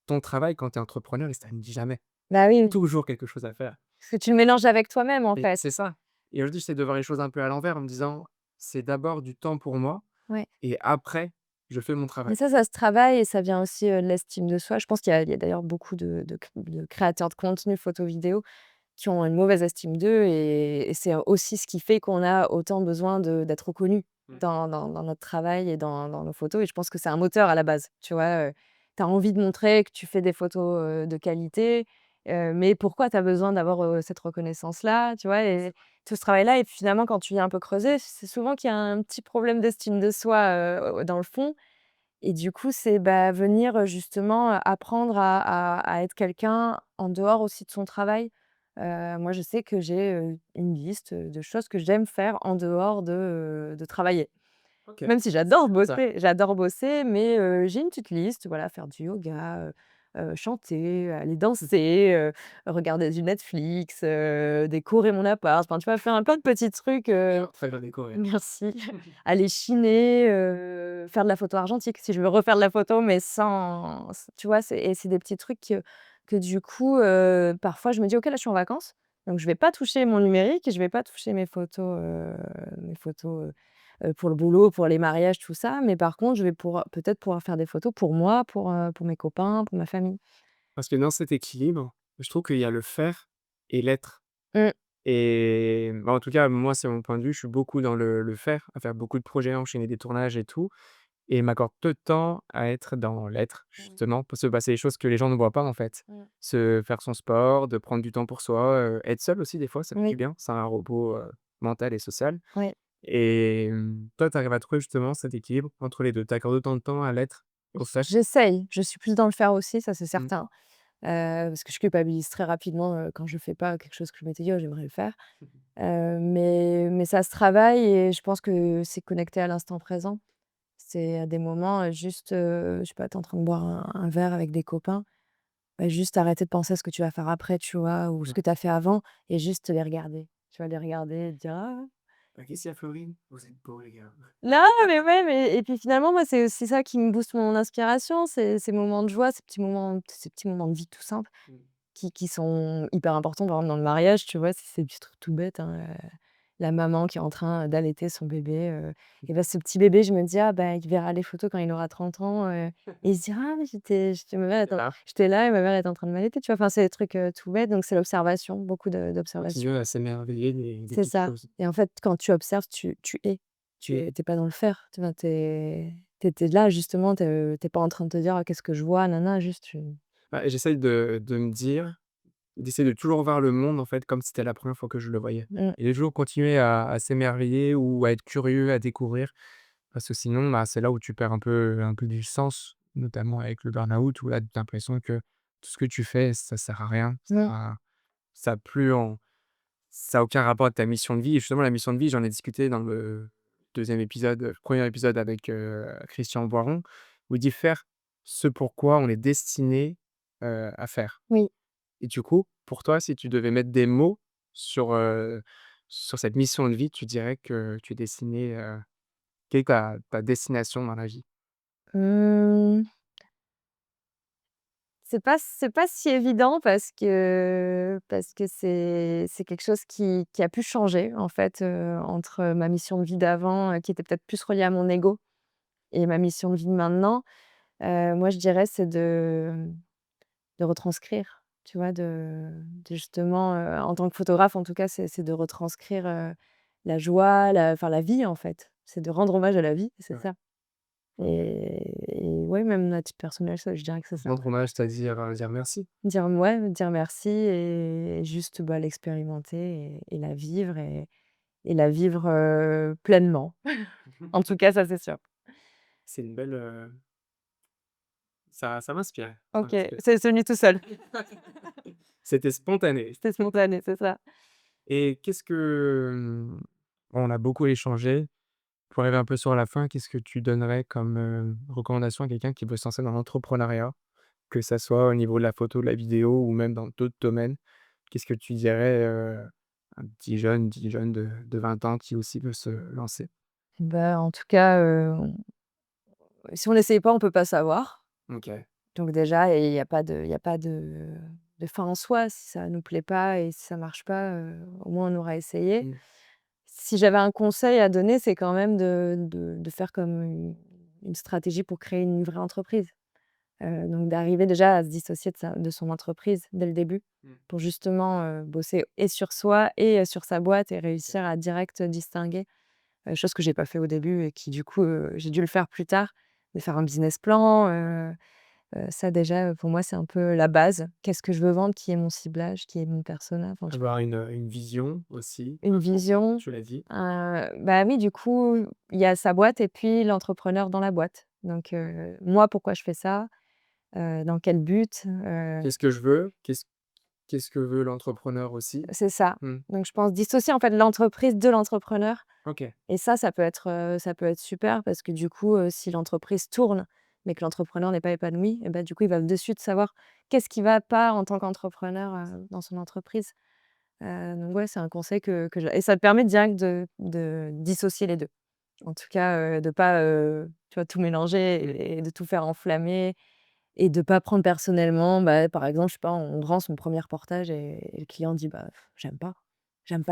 ton travail quand tu es entrepreneur, il se termine jamais. Bah, oui, Toujours quelque chose à faire. parce que tu le mélanges avec toi-même, en Et fait. c'est ça. Et aujourd'hui, j'essaie de voir les choses un peu à l'envers en me disant: «C'est d'abord du temps pour moi Ouais. et après je fais mon Mais travail». ça se travaille et ça vient aussi, de l'estime de soi. Je pense qu'il y a d'ailleurs beaucoup de créateurs de contenu photo vidéo qui ont une mauvaise estime d'eux et c'est aussi ce qui fait qu'on a autant besoin d'être reconnu Mmh. dans notre travail et dans nos photos et je pense que c'est un moteur à la base, tu vois? Tu as envie de montrer que tu fais des photos, de qualité, mais pourquoi tu as besoin d'avoir, cette reconnaissance-là, tu vois? Et tout ce travail-là et puis finalement quand tu viens un peu creuser, c'est souvent qu'il y a un petit problème d'estime de soi, dans le fond et du coup, c'est, bah, venir, justement, apprendre à être quelqu'un en dehors aussi de son travail. Moi, je sais que j'ai, une liste, de choses que j'aime faire en dehors de travailler. OK. Même si C'est bien ça. j'adore bosser, mais j'ai une petite liste, voilà, faire du yoga, chanter, aller danser, regarder du Netflix, décorer mon appart, enfin, tu vois, faire un plein de petits trucs, Très bien décoré. merci. Aller chiner, faire de la photo argentique, si je veux refaire de la photo, mais sans tu vois? C'est des petits trucs que du coup, parfois je me dis: «OK, là, je suis en vacances, donc je vais pas toucher mon numérique et je vais pas toucher mes photos, pour le boulot, pour les mariages, tout ça, mais par contre, je vais peut-être pouvoir faire des photos pour moi, pour mes copains, pour ma famille». Parce que dans cet équilibre, je trouve qu'il y a le faire et l'être. Mmh. Et bah, en tout cas, moi, c'est mon point de vue, je suis beaucoup dans le faire, à faire beaucoup de projets, enchaîner des tournages et tout, et m'accorde peu de temps à être dans l'être, Mmh. justement, pour se passer des choses que les gens ne voient pas, en fait. Mmh. Se faire son sport, de prendre du temps pour soi, être seul aussi des fois, ça fait du Oui, bien, c'est un repos, mental et social. oui. Et toi, tu arrives à trouver justement cet équilibre entre les 2. Tu accordes autant de temps à l'être qu'au faire? J'essaye, je suis plus dans le faire aussi, ça c'est Mmh. certain, parce que je culpabilise très rapidement, quand je fais pas quelque chose que je m'étais dit: «Oh j'aimerais le faire». Mais ça se travaille et je pense que c'est connecté à l'instant présent. C'est à des moments, juste, je sais pas, tu es en train de boire un verre avec des copains, bah, juste arrêter de penser à ce que tu vas faire après, tu vois? Ou ce Mmh. que tu as fait avant et juste les regarder. Tu vas les regarder et te dire: «Ah». «Bah, qu'est-ce qu'il y a Florine? Vous êtes beaux les gars». Non, mais ouais, mais et puis finalement, moi, c'est aussi ça qui me booste mon inspiration, c'est ces moments de joie, ces petits moments de vie tout simples Mmh. qui sont hyper importants. Par exemple, dans le mariage, tu vois? C'est ces petits trucs tout bêtes, hein, la maman qui est en train d'allaiter son bébé, et bah, ce petit bébé, je me dis: «Ah bah, il verra les photos quand il aura 30 ans, et il se dira: "Ah mais j'étais ma mère C'est là, j'étais là et ma mère était en train de m'allaiter", tu vois? Enfin, c'est des trucs, tout bêtes, donc c'est l'observation, beaucoup d'observation. continuer à s'émerveiller des C'est petites ça choses. et en fait, quand tu observes, tu es. Mmh. Tu es pas dans le faire, tu vois? Tu es là justement, tu es pas en train de te dire: «Ah qu'est-ce que je vois? Nin juste tu Bah, j'essaye de me dire d'essayer de toujours voir le monde, en fait, comme si c'était la première fois que je le voyais mmh, et de toujours continuer à s'émerveiller ou à être curieux, à découvrir parce que sinon, bah, c'est là où tu perds un peu du sens, notamment avec le burn-out où là, tu as l'impression que tout ce que tu fais, ça sert à rien, mmh, ça a plus en ça a aucun rapport avec ta mission de vie et justement la mission de vie, j'en ai discuté dans le deuxième épisode, 1er épisode avec, Christian Boiron, où il dit: «Faire ce pourquoi on est destiné, à faire». oui. Et du coup, pour toi, si tu devais mettre des mots sur cette mission de vie, tu dirais que tu es destiné, quelle est ta destination dans la vie? Mmh, c'est pas si évident parce que c'est quelque chose qui a pu changer en fait, entre ma mission de vie d'avant, qui était peut-être plus reliée à mon ego et ma mission de vie de maintenant. Moi je dirais c'est de retranscrire, tu vois? De justement, en tant que photographe en tout cas, c'est de retranscrire, la joie, la vie en fait. C'est de rendre hommage à la vie, c'est Ouais. ça et ouais, même à titre personnel, ça je dirais que c'est ça. Rendre hommage, c'est-à-dire, dire merci? Dire merci et juste, bah, l'expérimenter et la vivre et la vivre, pleinement. En tout cas, ça c'est sûr. C'est une belle, ça m'inspire, ça OK, m'inspire. c'est venu tout seul. C'était spontané. C'était spontané, c'est ça. Et qu'est-ce que, on a beaucoup échangé. Pour arriver un peu sur la fin, qu'est-ce que tu donnerais comme, recommandation à quelqu'un qui veut se lancer dans l'entrepreneuriat? Que ça soit au niveau de la photo, de la vidéo ou même dans d'autres domaines? Qu'est-ce que tu dirais, à un petit jeune, une petite jeune de 20 ans qui aussi veut se lancer? Bah, en tout cas, si on n'essaye pas, on peut pas savoir. OK. Donc déjà et il y a pas de fin en soi. Si ça nous plaît pas et si ça marche pas, au moins on aura essayé. Mmh. Si j'avais un conseil à donner, c'est quand même de faire comme une stratégie pour créer une vraie entreprise. Donc d'arriver déjà à se dissocier de son entreprise dès le début, Mmh. pour justement, bosser et sur soi et sur sa boîte et OK. réussir à direct distinguer. Chose que j'ai pas fait au début et qui du coup, j'ai dû le faire plus tard, de faire un business plan, ça déjà, pour moi, c'est un peu la base. Qu'est-ce que je veux vendre? Qui est mon ciblage? Qui est mon persona? Enfin, tu Avoir une vision aussi, une vision. tu l'as dit. Bah, oui, du coup, il y a sa boîte et puis l'entrepreneur dans la boîte. Donc, moi, pourquoi je fais ça? Dans quel but? Qu'est-ce que je veux? Qu'est-ce que veut l'entrepreneur aussi? C'est ça. Mmh. Donc je pense dissocier, en fait, l'entreprise de l'entrepreneur OK. et ça peut être super parce que du coup, si l'entreprise tourne, mais que l'entrepreneur n'est pas épanoui et bah, du coup, il va de suite savoir qu'est-ce qui va pas en tant qu'entrepreneur, dans son entreprise. Donc ouais, c'est un conseil que je et ça te permet direct de dissocier les 2. En tout cas, de pas, tu vois, tout Mmh. mélanger et de tout faire enflammer et de pas prendre personnellement, bah, par exemple, je sais pas, on rend son premier reportage et le client dit: «Bah, j'aime pas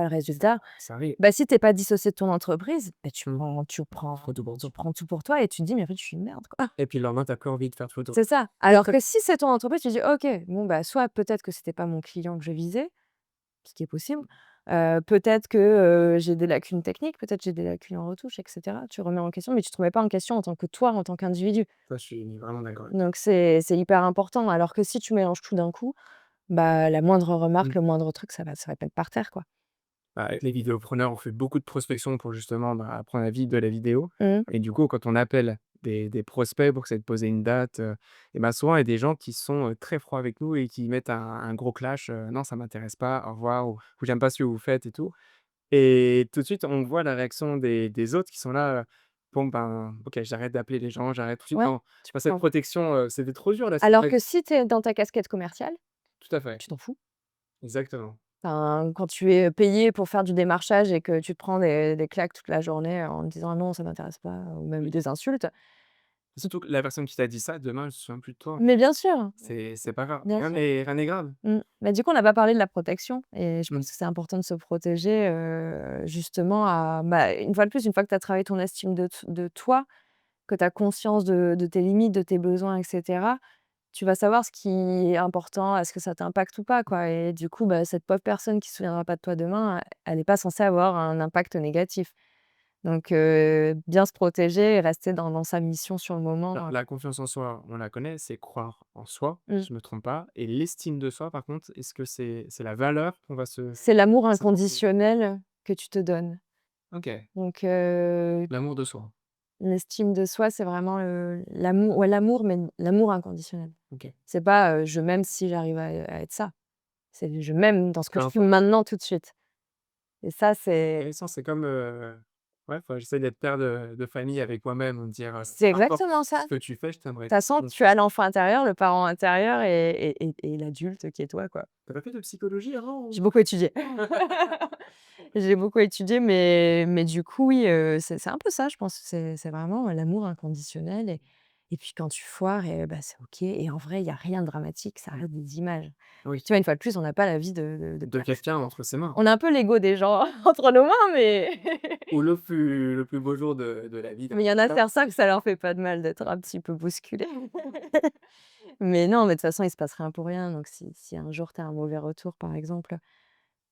le résultat». Ça arrive. Bah, si tu es pas dissocié de ton entreprise, bah, Mmh. tu prends tout pour toi et tu te dis: «Mais en fait, je suis une merde, quoi». Et puis le lendemain, tu as plus envie de faire de photos. C'est ça. Alors que si c'est ton entreprise, tu dis: «OK, bon, bah, soit peut-être que c'était pas mon client que je visais», ce qui est possible, peut-être que, j'ai des lacunes techniques, peut-être j'ai des lacunes en retouche et cetera. Tu remets en question, mais tu te remets pas en question en tant que toi, en tant qu'individu. Ça, je suis vraiment d'accord avec toi. Donc c'est hyper important. Alors que si tu mélanges tout d'un coup, bah, la moindre remarque, Mmh. le moindre truc, ça va se répète par terre, quoi. Bah, avec les vidéopreneurs, on fait beaucoup de prospection pour justement, bah, apprendre à vivre de la vidéo Mmh. et du coup, quand on appelle des prospects pour essayer de poser une date, et bah, souvent il y a des gens qui sont, très froids avec nous et qui mettent un gros clash, «Non, ça m'intéresse pas, au revoir» ou «J'aime pas ce que vous faites» et tout et tout de suite, on voit la réaction des autres qui sont là, «Bon, ben, OK, j'arrête d'appeler les gens, j'arrête» tout de suite Ouais, dans tu cette prends. protection, c'était trop dur là, c'est Alors vrai. que si tu es dans ta casquette commerciale, Tout à fait, tu t'en fous. exactement. Enfin, quand tu es payé pour faire du démarchage et que tu te prends des claques toute la journée en te disant: «Non, ça m'intéresse pas» ou même Oui. des insultes. Surtout que la personne qui t'a dit ça, demain, elle se souvient plus de toi. Mais bien sûr, C'est pas grave, bien sûr. rien n'est grave. Mais du coup, on n'a pas parlé de la protection et je Mmh. pense que c'est important de se protéger, justement à bah, une fois de plus, une fois que tu as travaillé ton estime de toi, que tu as conscience de tes limites, de tes besoins et cetera, tu vas savoir ce qui est important, est-ce que ça t'impacte ou pas, quoi et du coup, bah, cette pauvre personne qui se souviendra pas de toi demain, elle est pas censée avoir un impact négatif. Donc bien se protéger et rester dans sa mission sur le La moment, la confiance en soi, on la connaît, c'est croire en soi, mmh. si je me trompe pas et l'estime de soi, par contre, est-ce que c'est la valeur qu'on va C'est l'amour s'accorder? inconditionnel que tu te donnes. OK, Donc l'amour de soi. l'estime de soi, c'est vraiment, l'amour ouais, l'amour, mais l'amour inconditionnel. OK. C'est pas, «Je m'aime si j'arrive à être ça». C'est «Je m'aime dans ce que Peu je suis importe. maintenant, tout de suite» et ça, c'est Intéressant, c'est comme, ouais, enfin, j'essaie d'être père de famille avec moi-même, me dire, c'est «Peu importe exactement ça. ce que tu fais, je De t'aimerai toute façon, toujours». tu as l'enfant intérieur, le parent intérieur et l'adulte qui est toi, quoi. Tu as pas fait de psychologie avant J'ai ou? beaucoup étudié. J'ai beaucoup étudié, mais du coup, oui, c'est un peu ça, je pense. C'est vraiment l'amour inconditionnel et puis quand tu foires et bah, c'est OK et en vrai, il y a rien de dramatique, ça reste des images. Oui, Tu vois, une fois de plus, on n'a pas la vie de de pers quelqu'un entre ses mains. on a un peu l'ego des gens entre nos mains, mais Ou le plus beau jour de la vie d'un mais il y en a quelqu'un. certains que ça leur fait pas de mal d'être un petit peu bousculés. Mais non, mais de toute façon, il se passe rien pour rien, donc si un jour tu as un mauvais retour, par exemple,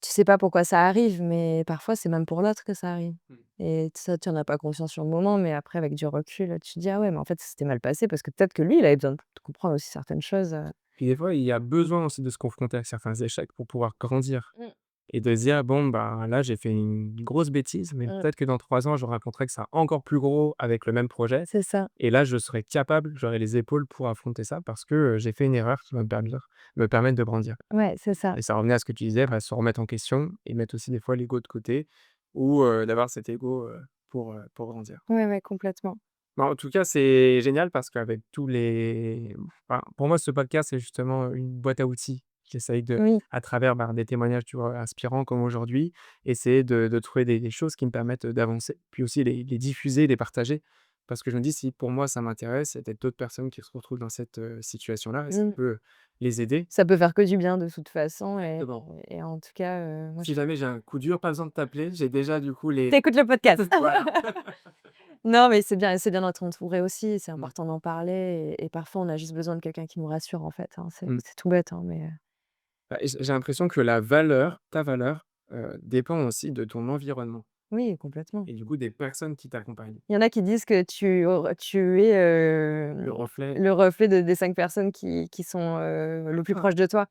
tu sais pas pourquoi ça arrive, mais parfois, c'est même pour l'autre que ça arrive Mmh. et ça, tu en as pas conscience sur le moment, mais après, avec du recul, tu te dis: «Ah ouais, mais en fait, ça s'était mal passé» parce que peut-être que lui, il avait besoin de comprendre aussi certaines choses, Puis des fois, il y a besoin aussi de se confronter à certains échecs pour pouvoir grandir. Mmh. Et de se dire: «Bon, ben, là, j'ai fait une grosse bêtise, mais Mmh. peut-être que dans 3 ans, j'aurai un contexte encore plus gros avec le même projet C'est ça. et là, je serai capable, j'aurai les épaules pour affronter ça parce que, j'ai fait une erreur qui va me permettre de grandir» Ouais, c'est ça. et ça revenait à ce que tu disais, bah, se remettre en question et mettre aussi des fois l'ego de côté ou, d'avoir cet ego, pour grandir. Ouais, ouais, complètement. Bah, en tout cas, c'est génial parce qu'avec tous les enfin, pour moi, ce podcast, c'est justement une boîte à outils. J'essaye de Oui, à travers, ben, des témoignages, tu vois, inspirants comme aujourd'hui, essayer de trouver des choses qui me permettent, d'avancer, puis aussi les diffuser, les partager. Parce que je me dis: «Si pour moi ça m'intéresse, il y a peut-être d'autres personnes qui se retrouvent dans cette, situation-là et ça mmh. peut les aider». Ça peut faire que du bien de toute façon Exactement. et en tout cas, moi Si je jamais j'ai un coup dur, pas besoin de t'appeler, j'ai déjà du coup les tu le podcast. voilà. Non, mais c'est bien d'être entouré aussi, c'est Mmh. important d'en parler et parfois on a juste besoin de quelqu'un qui nous rassure en fait, hein. Mmh. C'est tout bête, hein, mais Bah, j'ai l'impression que la valeur, ta valeur, dépend aussi de ton environnement oui, complètement. et du coup des personnes qui t'accompagnent. Il y en a qui disent que tu es, Le reflet le reflet des 5 personnes qui sont, le plus ah, proches de toi.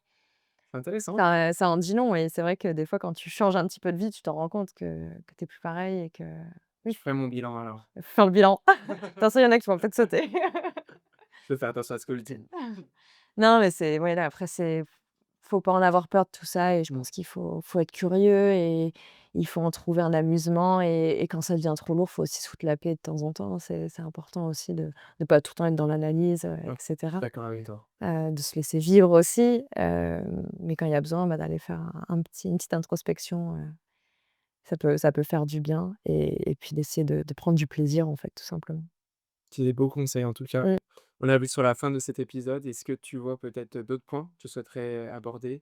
c'est intéressant. Ça en dit long et c'est vrai que des fois quand tu changes un petit peu de vie, tu t'en rends compte que tu es plus pareil et que Je oui, ferai mon bilan alors. faire le bilan. Attention, il y en a qui vont peut-être sauter. Je vais faire attention à ce que je dis. Non, mais c'est ouais, là, après c'est faut pas en avoir peur de tout ça et je Mmh. pense faut être curieux et il faut en trouver un amusement et quand ça devient trop lourd, faut aussi se foutre la paix de temps en temps. C'est important aussi de pas tout le temps être dans l'analyse, et Ouais, je suis cetera. d'accord avec toi. De se laisser vivre aussi, mais quand il y a besoin, bah, d'aller faire une petite introspection, ça peut faire du bien et puis d'essayer de prendre du plaisir, en fait, tout simplement. C'est des beaux conseils en tout cas. Mmh. On arrive sur la fin de cet épisode. Est-ce que tu vois peut-être d'autres points que tu souhaiterais aborder?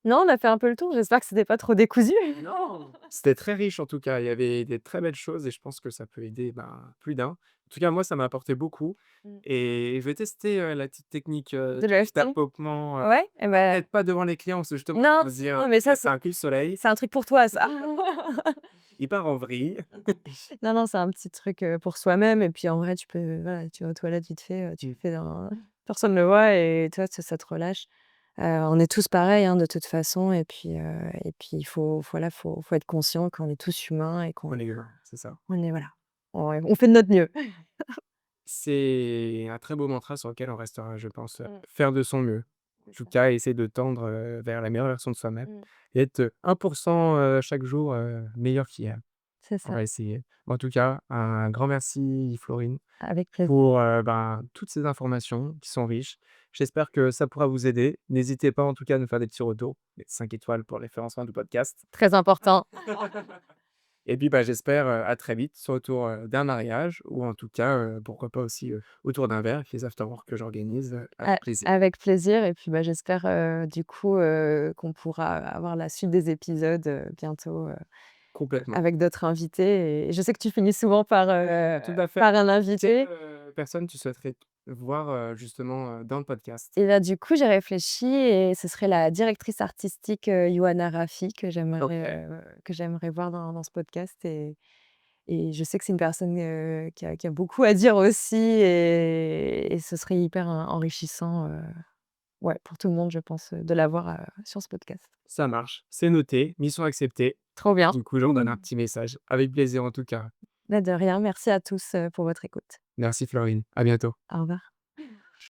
Non, on a fait un peu le tour, j'espère que c'était pas trop décousu. Non! C'était très riche en tout cas, il y avait des très belles choses et je pense que ça peut aider, ben, plus d'un. En tout cas, moi, ça m'a apporté beaucoup Mmh. et je vais tester, la petite technique, De du l'EFT? tapotement, Ouais et bah peut-être pas devant les clients, parce que justement, non, on va se dire: non, mais ça, C'est un coup de soleil, c'est un truc pour toi, ça. il part en vrille». Non, non, c'est un petit truc, pour soi-même et puis en vrai, voilà, tu vas aux toilettes vite fait, tu le fais dans personne ne le voit et toi, ça te relâche. On est tous pareils, hein, de toute façon et puis il faut voilà, faut être conscient qu'on est tous humains et qu'on On est humain, c'est ça. on est voilà, on fait de notre mieux. C'est un très beau mantra sur lequel on restera, je pense, Mmh. faire de son mieux. En C'est tout ça. cas, essayer de tendre, vers la meilleure version de soi-même Mmh. et être, 1 chaque jour, meilleur qu'hier. C'est On ça. va essayer. Bon, en tout cas, un grand merci Florine Avec plaisir. pour, toutes ces informations qui sont riches. J'espère que ça pourra vous aider. N'hésitez pas en tout cas à nous faire des petits retours, les 5 étoiles pour le référencement du podcast. Très important. Et puis, j'espère, à très vite sur autour, d'un mariage ou en tout cas, pourquoi pas aussi, autour d'un verre avec les afterwork que j'organise, avec plaisir. Avec plaisir et puis, bah, j'espère, du coup, qu'on pourra avoir la suite des épisodes, bientôt, Complètement. avec d'autres invités et je sais que tu finis souvent Tout à fait. par un Quelle, invité personne tu souhaiterais voir, justement, dans le podcast? et là, du coup, j'ai réfléchi et ce serait la directrice artistique, Yohanna Raffi OK. que j'aimerais voir dans ce podcast et je sais que c'est une personne, qui a beaucoup à dire aussi et ce serait hyper enrichissant, ouais, pour tout le monde, je pense, de l'avoir, sur ce podcast. Ça marche, c'est noté, mission acceptée. Trop bien. Du coup, j'en donne un petit message. Avec plaisir en tout cas. Bah, de rien, merci à tous, pour votre écoute. Merci Florine, à bientôt. Au revoir.